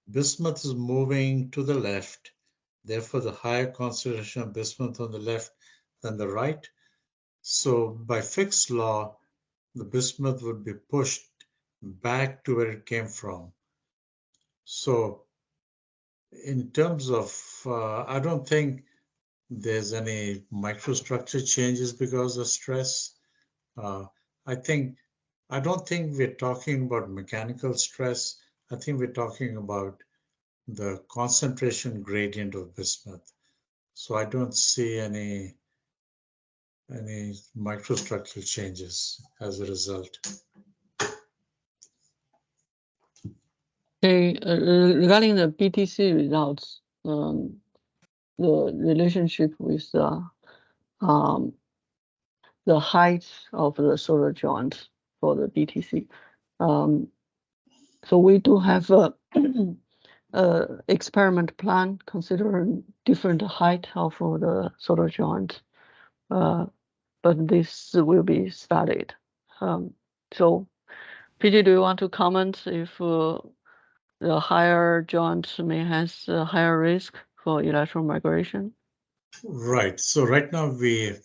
Bismuth is moving to the left, therefore the higher concentration of bismuth on the left than the right. So by Fick's law, the bismuth would be pushed back to where it came from. So in terms of, I don't think there's any microstructure changes because of stress. I don't think we're talking about mechanical stress. I think we're talking about the concentration gradient of bismuth. So I don't see any microstructural changes as a result. Okay, regarding the BTC results, the relationship with the height of the solder joint for the BTC. So we do have a experiment plan considering different height of the solder joint, but this will be studied. So, PJ, do you want to comment if the higher joint may has a higher risk for electromigration? Right. So right now we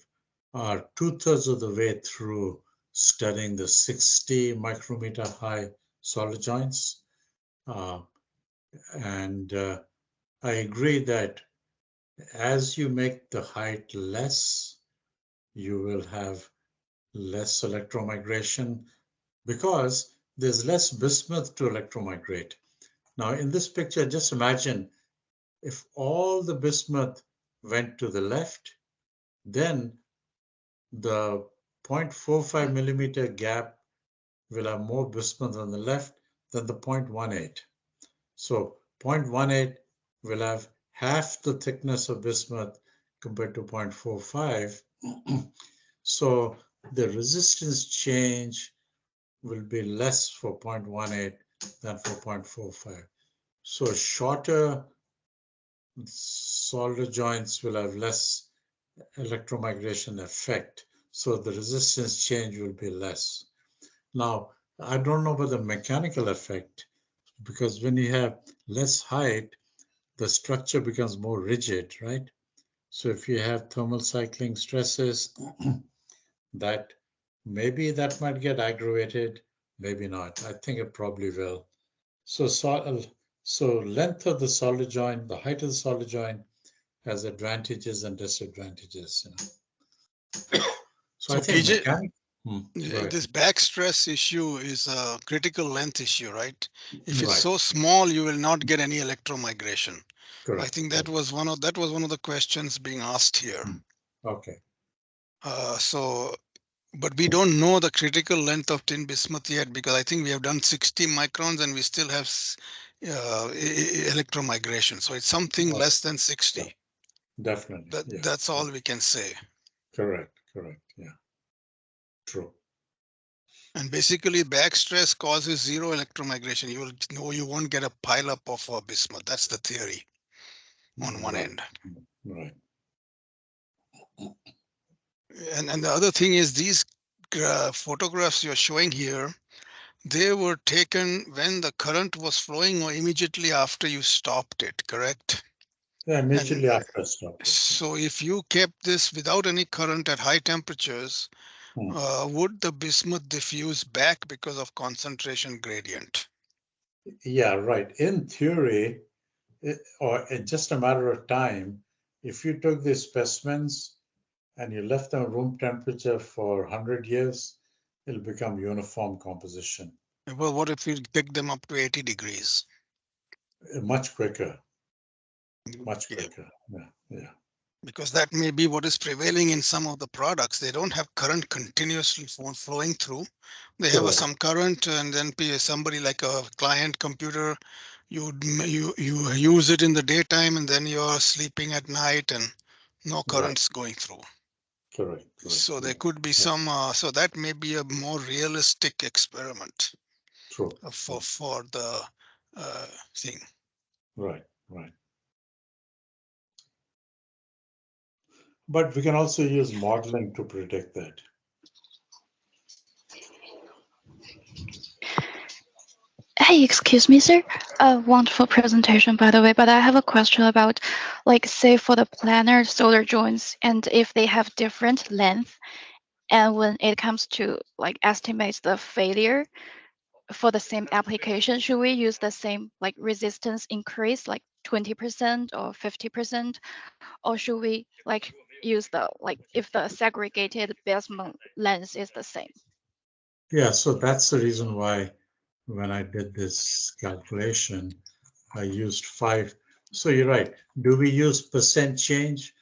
are 2/3 of the way through studying the 60 micrometer high solder joints. And I agree that as you make the height less, you will have less electromigration because there's less bismuth to electromigrate. Now in this picture, just imagine if all the bismuth went to the left, then the 0.45 millimeter gap will have more bismuth on the left than the 0.18. So 0.18 will have half the thickness of bismuth compared to 0.45. So the resistance change will be less for 0.18 than for 0.45. So shorter solder joints will have less electromigration effect. So the resistance change will be less. Now, I don't know about the mechanical effect because when you have less height, the structure becomes more rigid, right? So if you have thermal cycling stresses, that maybe that might get aggravated, maybe not. I think it probably will. So length of the solder joint, the height of the solder joint has advantages and disadvantages. So I think PJ, right. this back stress issue is a critical length issue, right? If it's Right. so small, you will not get any electromigration. Correct. I think that was one of the questions being asked here. Okay. But we don't know the critical length of tin-bismuth yet because I think we have done 60 microns and we still have electromigration. So it's something less than 60. Yeah. Definitely. That's all we can say. Correct. Yeah. True. And basically back stress causes zero electromigration. You won't get a pileup of bismuth. That's the theory on one end. Right. And the other thing is these photographs you're showing here, they were taken when the current was flowing or immediately after you stopped it, correct? Yeah, immediately after stop. So if you kept this without any current at high temperatures, would the bismuth diffuse back because of concentration gradient? Yeah, right. In theory, or in just a matter of time, if you took these specimens and you left them room temperature for 100 years, it'll become uniform composition. Well, what if you pick them up to 80 degrees? Much quicker. Much quicker. Yeah. Because that may be what is prevailing in some of the products. They don't have current continuously flowing through. They have some current, and then somebody like a client computer, you use it in the daytime, and then you're sleeping at night, and no currents going through. Correct. So there could be some. So that may be a more realistic experiment. True. For the thing. Right. But we can also use modeling to predict that. Hey, excuse me, sir. A wonderful presentation, by the way, but I have a question about, like, say for the planar solder joints, and if they have different length, and when it comes to like estimate the failure for the same application, should we use the same like resistance increase, like 20% or 50%, or should we like use the like if the segregated bismuth length is the same? Yeah, so that's the reason why when I did this calculation, I used 5. So you're right. Do we use percent change,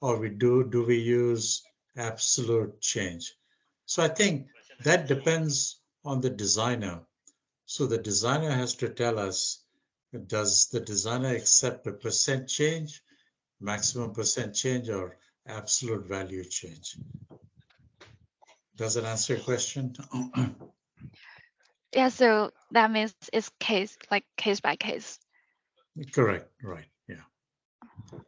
or do we use absolute change? So I think that depends on the designer. So the designer has to tell us, does the designer accept a percent change, maximum percent change, or absolute value change? Does it answer your question? Yeah, so that means it's case by case. Correct. Right. Yeah.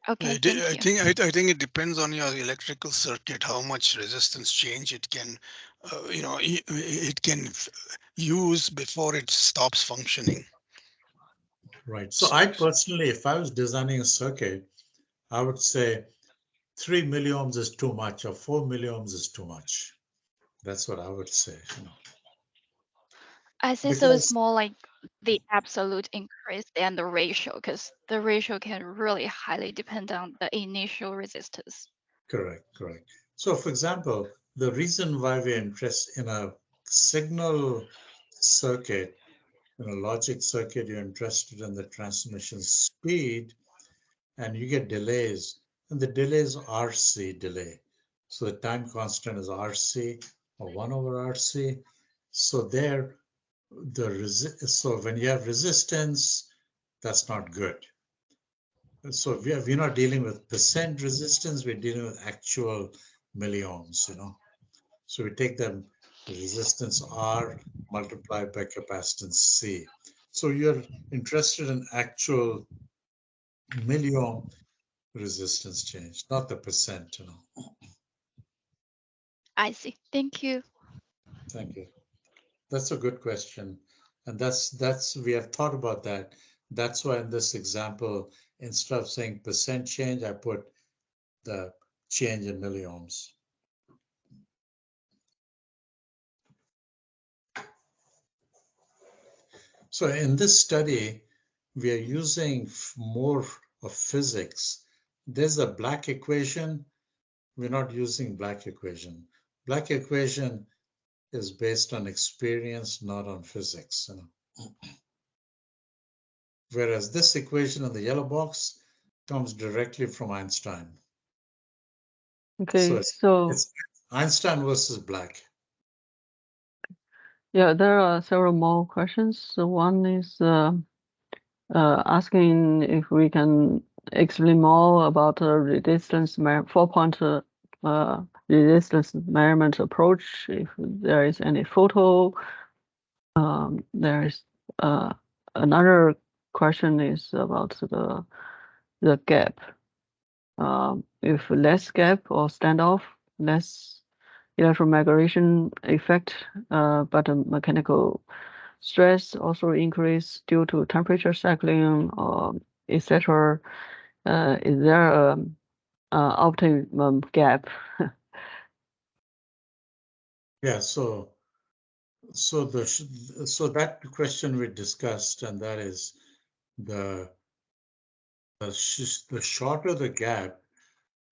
Okay, thank you. I think it depends on your electrical circuit, how much resistance change it can, it can use before it stops functioning. Right. So I personally, if I was designing a circuit, I would say 3 milliohms is too much, or 4 milliohms is too much. That's what I would say. I see. So it's more like the absolute increase than the ratio, because the ratio can really highly depend on the initial resistance. Correct. So, for example, the reason why we're interested in a signal circuit, in a logic circuit, you're interested in the transmission speed, and you get delays, and the delay is RC delay. So the time constant is RC, or 1 over RC. So there, so when you have resistance, that's not good. So we're not dealing with percent resistance, we're dealing with actual milliohms, So we take the resistance R multiplied by capacitance C. So you're interested in actual milliohm resistance change, not the percent, I see. Thank you. Thank you. That's a good question. And that's we have thought about that. That's why in this example, instead of saying percent change, I put the change in milliohms. So in this study, we are using more of physics. There's a black equation. We're not using black equation. Black equation is based on experience, not on physics. Whereas this equation in the yellow box comes directly from Einstein. Okay, so it's Einstein versus black. Yeah, there are several more questions. So one is asking if we can explain more about the resistance 4-point resistance measurement approach. If there is any photo, there is another question is about the gap. If less gap or standoff, less electromigration effect, but the mechanical stress also increase due to temperature cycling, etc. is there a optimum gap? Yeah, so that question we discussed, and that is the shorter the gap,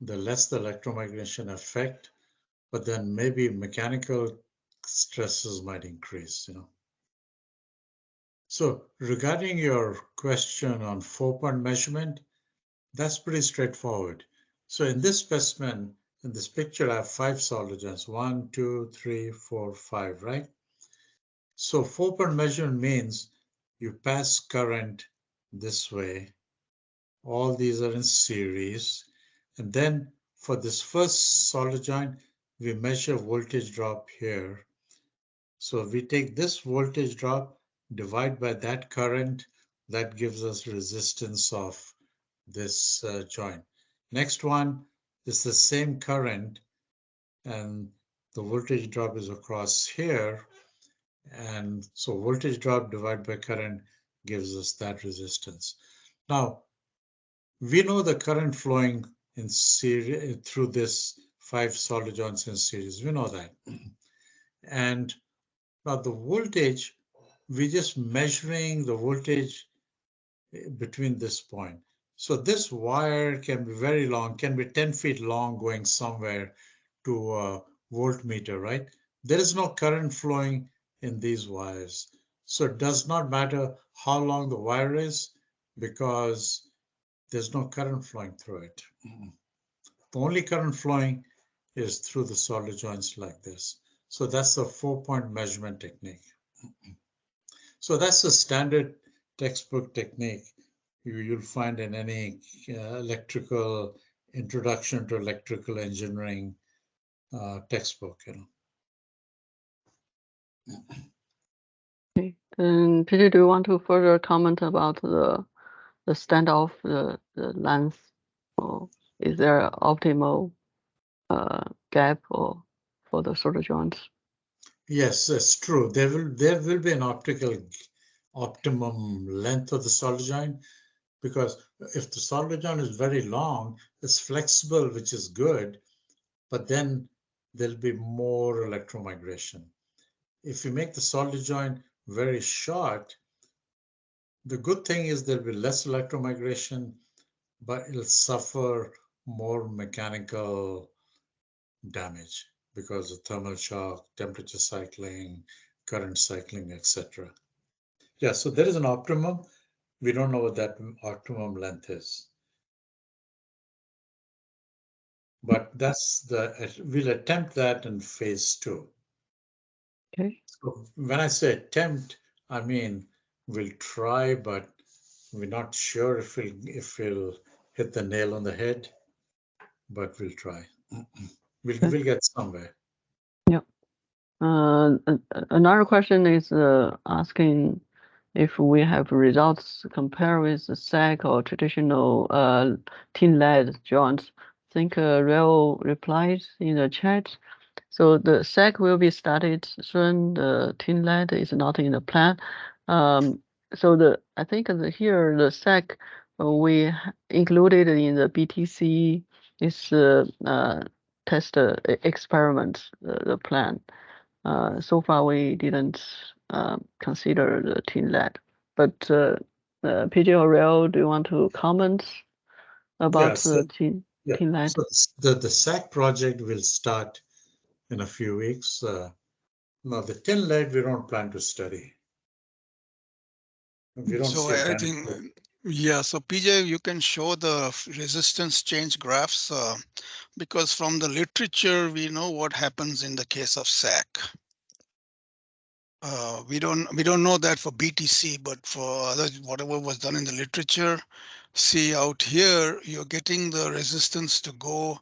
the less the electromigration effect, but then maybe mechanical stresses might increase, So regarding your question on 4-point measurement, that's pretty straightforward. So in this specimen, in this picture, I have 5 solder joints, 1, 2, 3, 4, 5, right? So 4-point measurement means you pass current this way. All these are in series. And then for this first solder joint, we measure voltage drop here. So we take this voltage drop, divide by that current, that gives us resistance of this joint. Next one is the same current, and the voltage drop is across here. And so voltage drop divided by current gives us that resistance. Now, we know the current flowing in series through this 5 solder joints in series. We know that. And now the voltage, we're just measuring the voltage between this point. So this wire can be very long, can be 10 feet long going somewhere to a voltmeter, right? There is no current flowing in these wires. So it does not matter how long the wire is because there's no current flowing through it. The only current flowing is through the solder joints like this. So that's the 4-point measurement technique. So that's the standard textbook technique you'll find in any electrical introduction to electrical engineering textbook. Okay. And Peter, do you want to further comment about the standoff, the length, or is there an optimal gap or for the solder joints? Yes, that's true. There will be an optimum length of the solder joint, because if the solder joint is very long, it's flexible, which is good, but then there'll be more electromigration. If you make the solder joint very short, the good thing is there'll be less electromigration, but it'll suffer more mechanical damage because of thermal shock, temperature cycling, current cycling, etc. Yeah, so there is an optimum. We don't know what that optimum length is. But we'll attempt that in phase 2. Okay. So when I say attempt, I mean we'll try, but we're not sure if we'll hit the nail on the head, but we'll try. We'll get somewhere. Yeah. Another question is asking if we have results compare with the SAG or traditional tin lead joints. I think Rail replied in the chat. So the SAG will be started soon. The tin lead is not in the plan. So I think here the SAG we included in the BTC is test experiment the plan. So far we didn't consider the tin lead, but PJ or Rail, do you want to comment about the tin lead? So the SAC project will start in a few weeks. Now the tin lead we don't plan to study. We don't so I think, yeah, so PJ, you can show the resistance change graphs because from the literature, we know what happens in the case of SAC. We don't know that for BTC, but for others, whatever was done in the literature, see out here, you're getting the resistance to go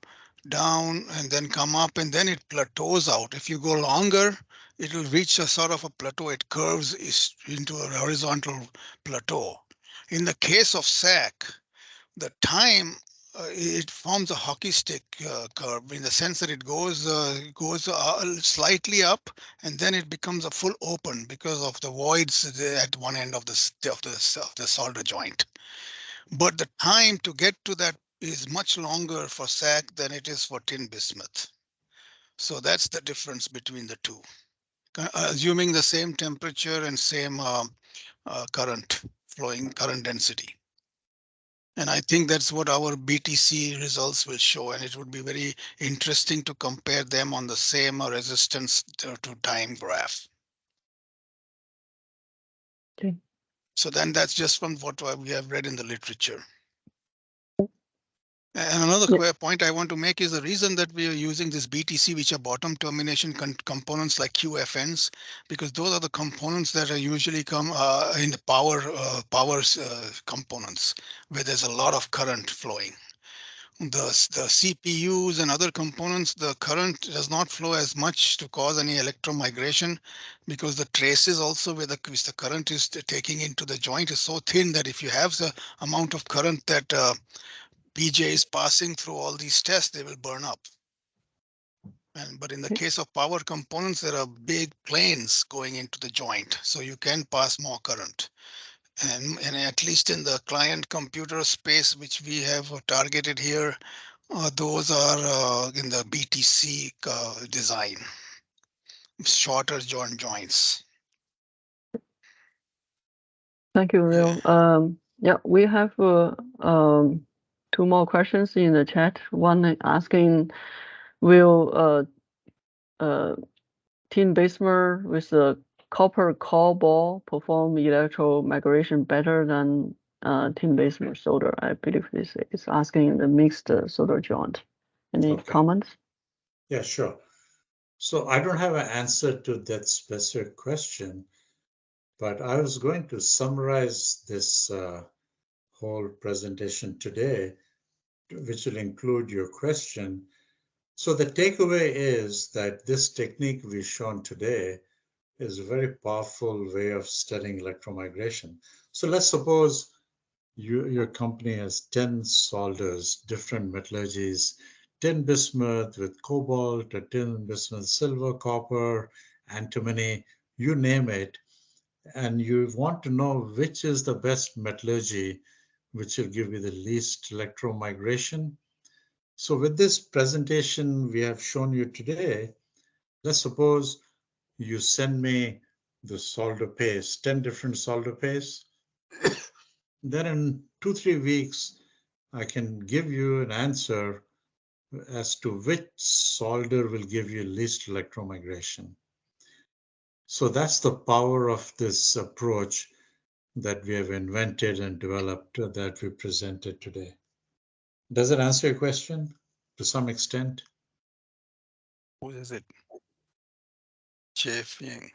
down and then come up, and then it plateaus out. If you go longer, it will reach a sort of a plateau. It curves into a horizontal plateau. In the case of SAC, the time it forms a hockey stick curve in the sense that it goes slightly up and then it becomes a full open because of the voids at one end of the solder joint. but the time to get to that is much longer for SAC than it is for Tin-Bismuth. So that's the difference between the two, assuming the same temperature and same current density. And I think that's what our BTC results will show. And it would be very interesting to compare them on the same resistance to time graph. Okay. So then that's just from what we have read in the literature. And another point I want to make is the reason that we are using this BTC, which are bottom termination components like QFNs, because those are the components that are usually come in the power components where there's a lot of current flowing. The CPUs and other components, the current does not flow as much to cause any electromigration because the traces also where the current is taking into the joint is so thin that if you have the amount of current that PJ is passing through all these tests, they will burn up. But in the case of power components, there are big planes going into the joint, so you can pass more current. And at least in the client computer space, which we have targeted here, those are in the BTC design, shorter joints. Thank you, Rio. Yeah, we have 2 more questions in the chat. One asking, will Tin-Bismuth with the copper core ball perform electromigration better than Tin-Bismuth solder? I believe this is asking the mixed solder joint. Any comments? Yeah, sure. So I don't have an answer to that specific question, but I was going to summarize this whole presentation today, which will include your question. So the takeaway is that this technique we've shown today is a very powerful way of studying electromigration. So let's suppose your company has 10 solders, different metallurgies, tin-bismuth with cobalt, or tin-bismuth silver, copper, antimony, you name it. And you want to know which is the best metallurgy, which will give you the least electromigration. So with this presentation we have shown you today, let's suppose you send me the solder paste, 10 different solder pastes. Then in 2-3 weeks, I can give you an answer as to which solder will give you least electromigration. So that's the power of this approach that we have invented and developed that we presented today. Does it answer your question to some extent? Who is it? Chafing.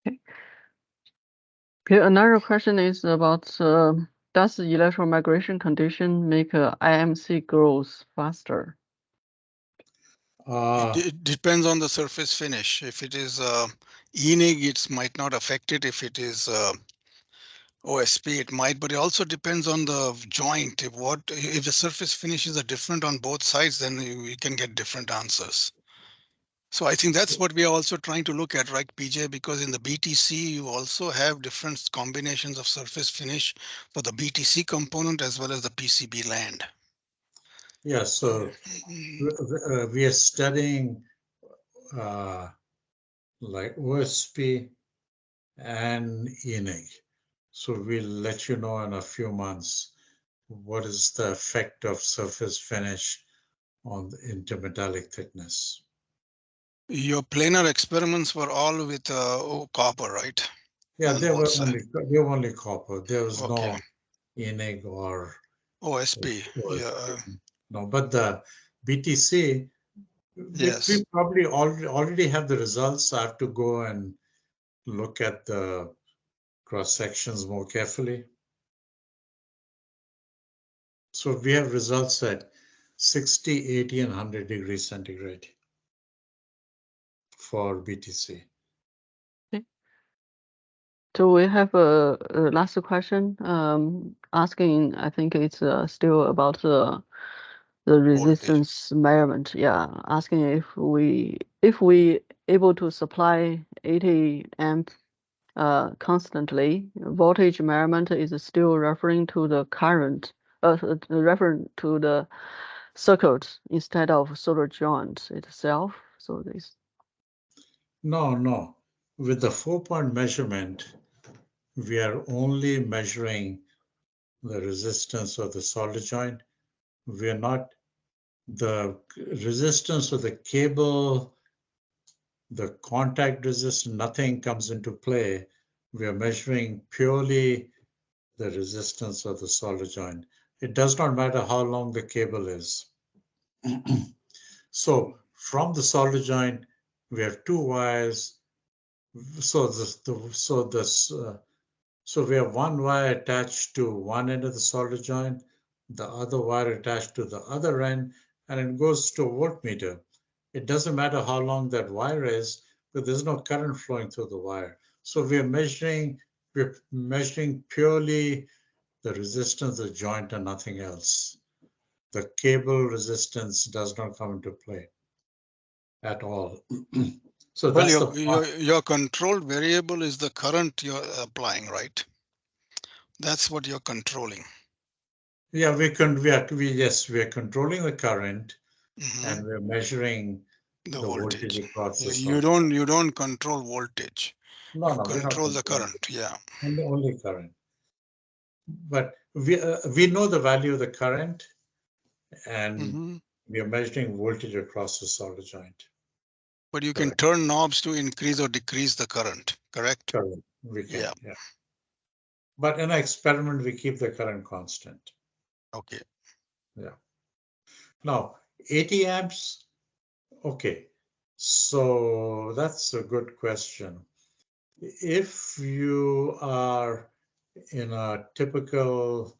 Okay, another question is about does the electromigration condition make IMC growth faster? It depends on the surface finish. If it is ENIG, it might not affect it. If it is OSP, it might, but it also depends on the joint. If the surface finishes are different on both sides, then we can get different answers. So I think that's what we are also trying to look at, right, PJ? Because in the BTC, you also have different combinations of surface finish for the BTC component as well as the PCB land. Yeah, so we are studying like OSP and ENIG. So we'll let you know in a few months what is the effect of surface finish on the intermetallic thickness. Your planar experiments were all with copper, right? Yeah, they were only copper. There was no ENIG or OSP. Yeah. No, but the BTC, Yes. we probably already have the results. I have to go and look at the cross sections more carefully. So we have results at 60, 80, and 100 degrees centigrade for BTC. Okay. So we have a last question asking, I think it's still about the resistance measurement. Yeah, asking if we able to supply 80 amp constantly. Voltage measurement is still referring to the current, referring to the circuit instead of solder joint itself. So this. No. With the 4-point measurement, we are only measuring the resistance of the solder joint. We are not the resistance of the cable, the contact resistance, nothing comes into play. We are measuring purely the resistance of the solder joint. It does not matter how long the cable is. So from the solder joint, we have 2 wires. So we have 1 wire attached to one end of the solder joint, the other wire attached to the other end, and it goes to a voltmeter. It doesn't matter how long that wire is, but there's no current flowing through the wire. So we're measuring purely the resistance of the joint and nothing else. The cable resistance does not come into play at all. So Well, that's your control variable is the current you're applying, right? That's what you're controlling. Yeah, we are controlling the current, and we're measuring the voltage across the You don't control voltage. No, You we're not control the controlling. current. Yeah. Only current. But we know the value of the current, and we are measuring voltage across the solder joint. But you can turn knobs to increase or decrease the current, correct? Correct. We can. Yeah. But in an experiment, we keep the current constant. Okay. Yeah. Now, 80 amps. Okay. So that's a good question. If you are in a typical,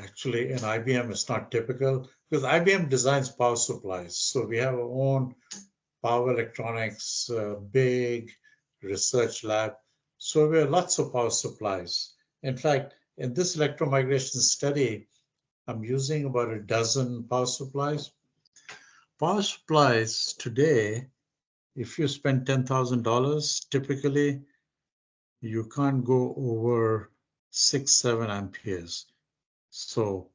actually in IBM, it's not typical because IBM designs power supplies. So we have our own power electronics, big research lab. So we have lots of power supplies. In fact, in this electromigration study, I'm using about a dozen power supplies. Power supplies today, if you spend $10,000, typically you can't go over 6-7 amperes. So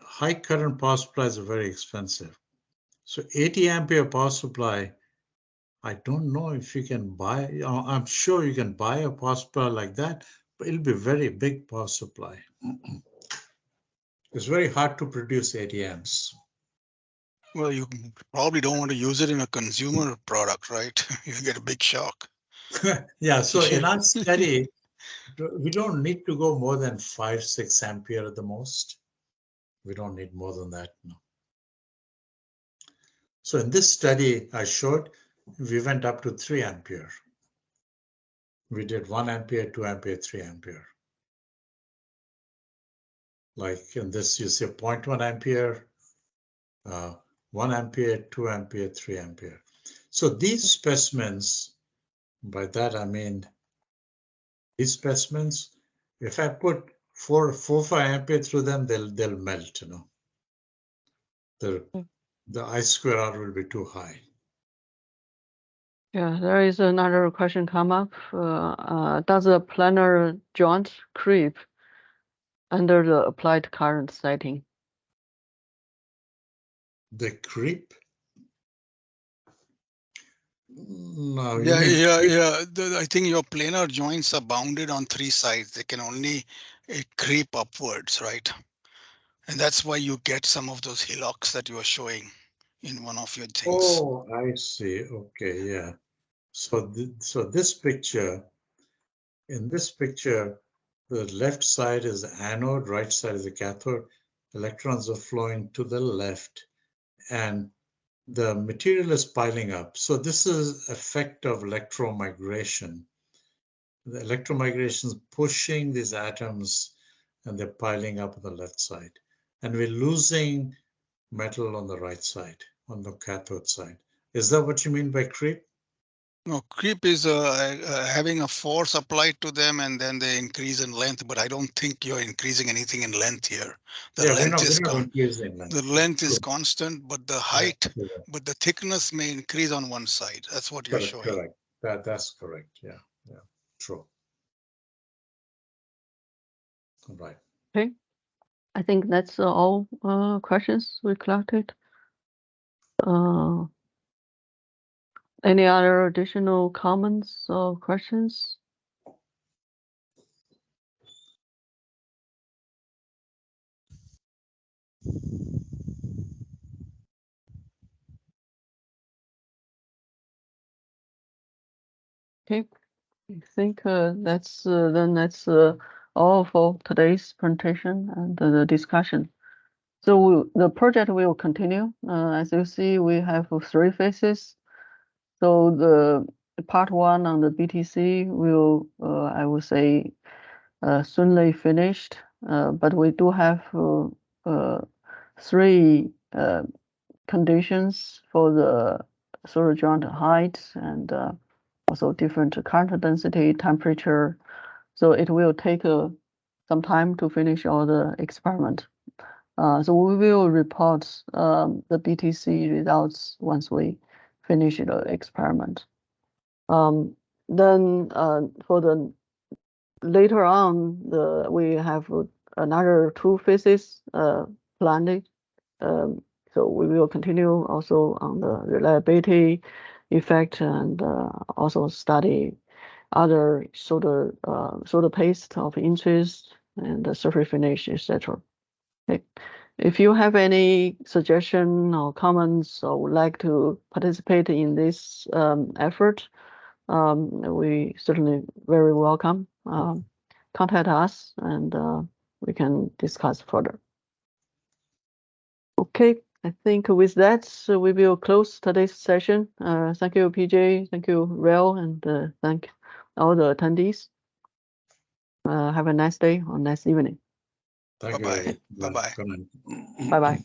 high current power supplies are very expensive. So 80 ampere power supply, I don't know if you can buy, I'm sure you can buy a power supply like that, but it'll be a very big power supply. It's very hard to produce 80 amps. Well, you probably don't want to use it in a consumer product, right? You get a big shock. Yeah, so in our study, we don't need to go more than 5-6 ampere at the most. We don't need more than that, no. So in this study I showed, we went up to 3 ampere. We did 1 ampere, 2 ampere, 3 ampere. Like in this, you see 0.1 ampere, 1 ampere, 2 ampere, 3 ampere. So these specimens, by that I mean these specimens, if I put 4-5 ampere through them, they'll melt, you know. The I square R will be too high. Yeah, there is another question come up. Does the planar joint creep under the applied current setting? The creep? No, I think your planar joints are bounded on 3 sides. They can only creep upwards, right? And that's why you get some of those hillocks that you are showing in one of your things. Oh, I see. Okay, yeah. So this picture, in this picture, the left side is the anode, right side is the cathode. Electrons are flowing to the left, and the material is piling up. So this is effect of electromigration. The electromigration is pushing these atoms, and they're piling up on the left side. And we're losing metal on the right side, on the cathode side. Is that what you mean by creep? No, creep is having a force applied to them and then they increase in length, but I don't think you're increasing anything in length here. The length is constant, but the height, but the thickness may increase on one side. That's what you're showing. That's correct. Yeah, true. All right. Okay, I think that's all questions we collected. Any other additional comments or questions? Okay, I think that's all for today's presentation and the discussion. So the project will continue. As you see, we have 3 phases. So the part 1 on the BTC will, I would say, soonly finished. But we do have 3 conditions for the solder joint height and also different current density, temperature. So it will take some time to finish all the experiment. So we will report the BTC results once we finish the experiment. Then for the later on, we have another 2 phases planned. So we will continue also on the reliability effect and also study other solder paste of interest and the surface finish, etc. Okay. If you have any suggestion or comments or would like to participate in this effort, we certainly very welcome. Contact us and we can discuss further. Okay, I think with that, we will close today's session. Thank you, PJ. Thank you, Rael, and thank all the attendees. Have a nice day or nice evening. Thank you. Bye-bye. Bye-bye. Good night. Bye-bye.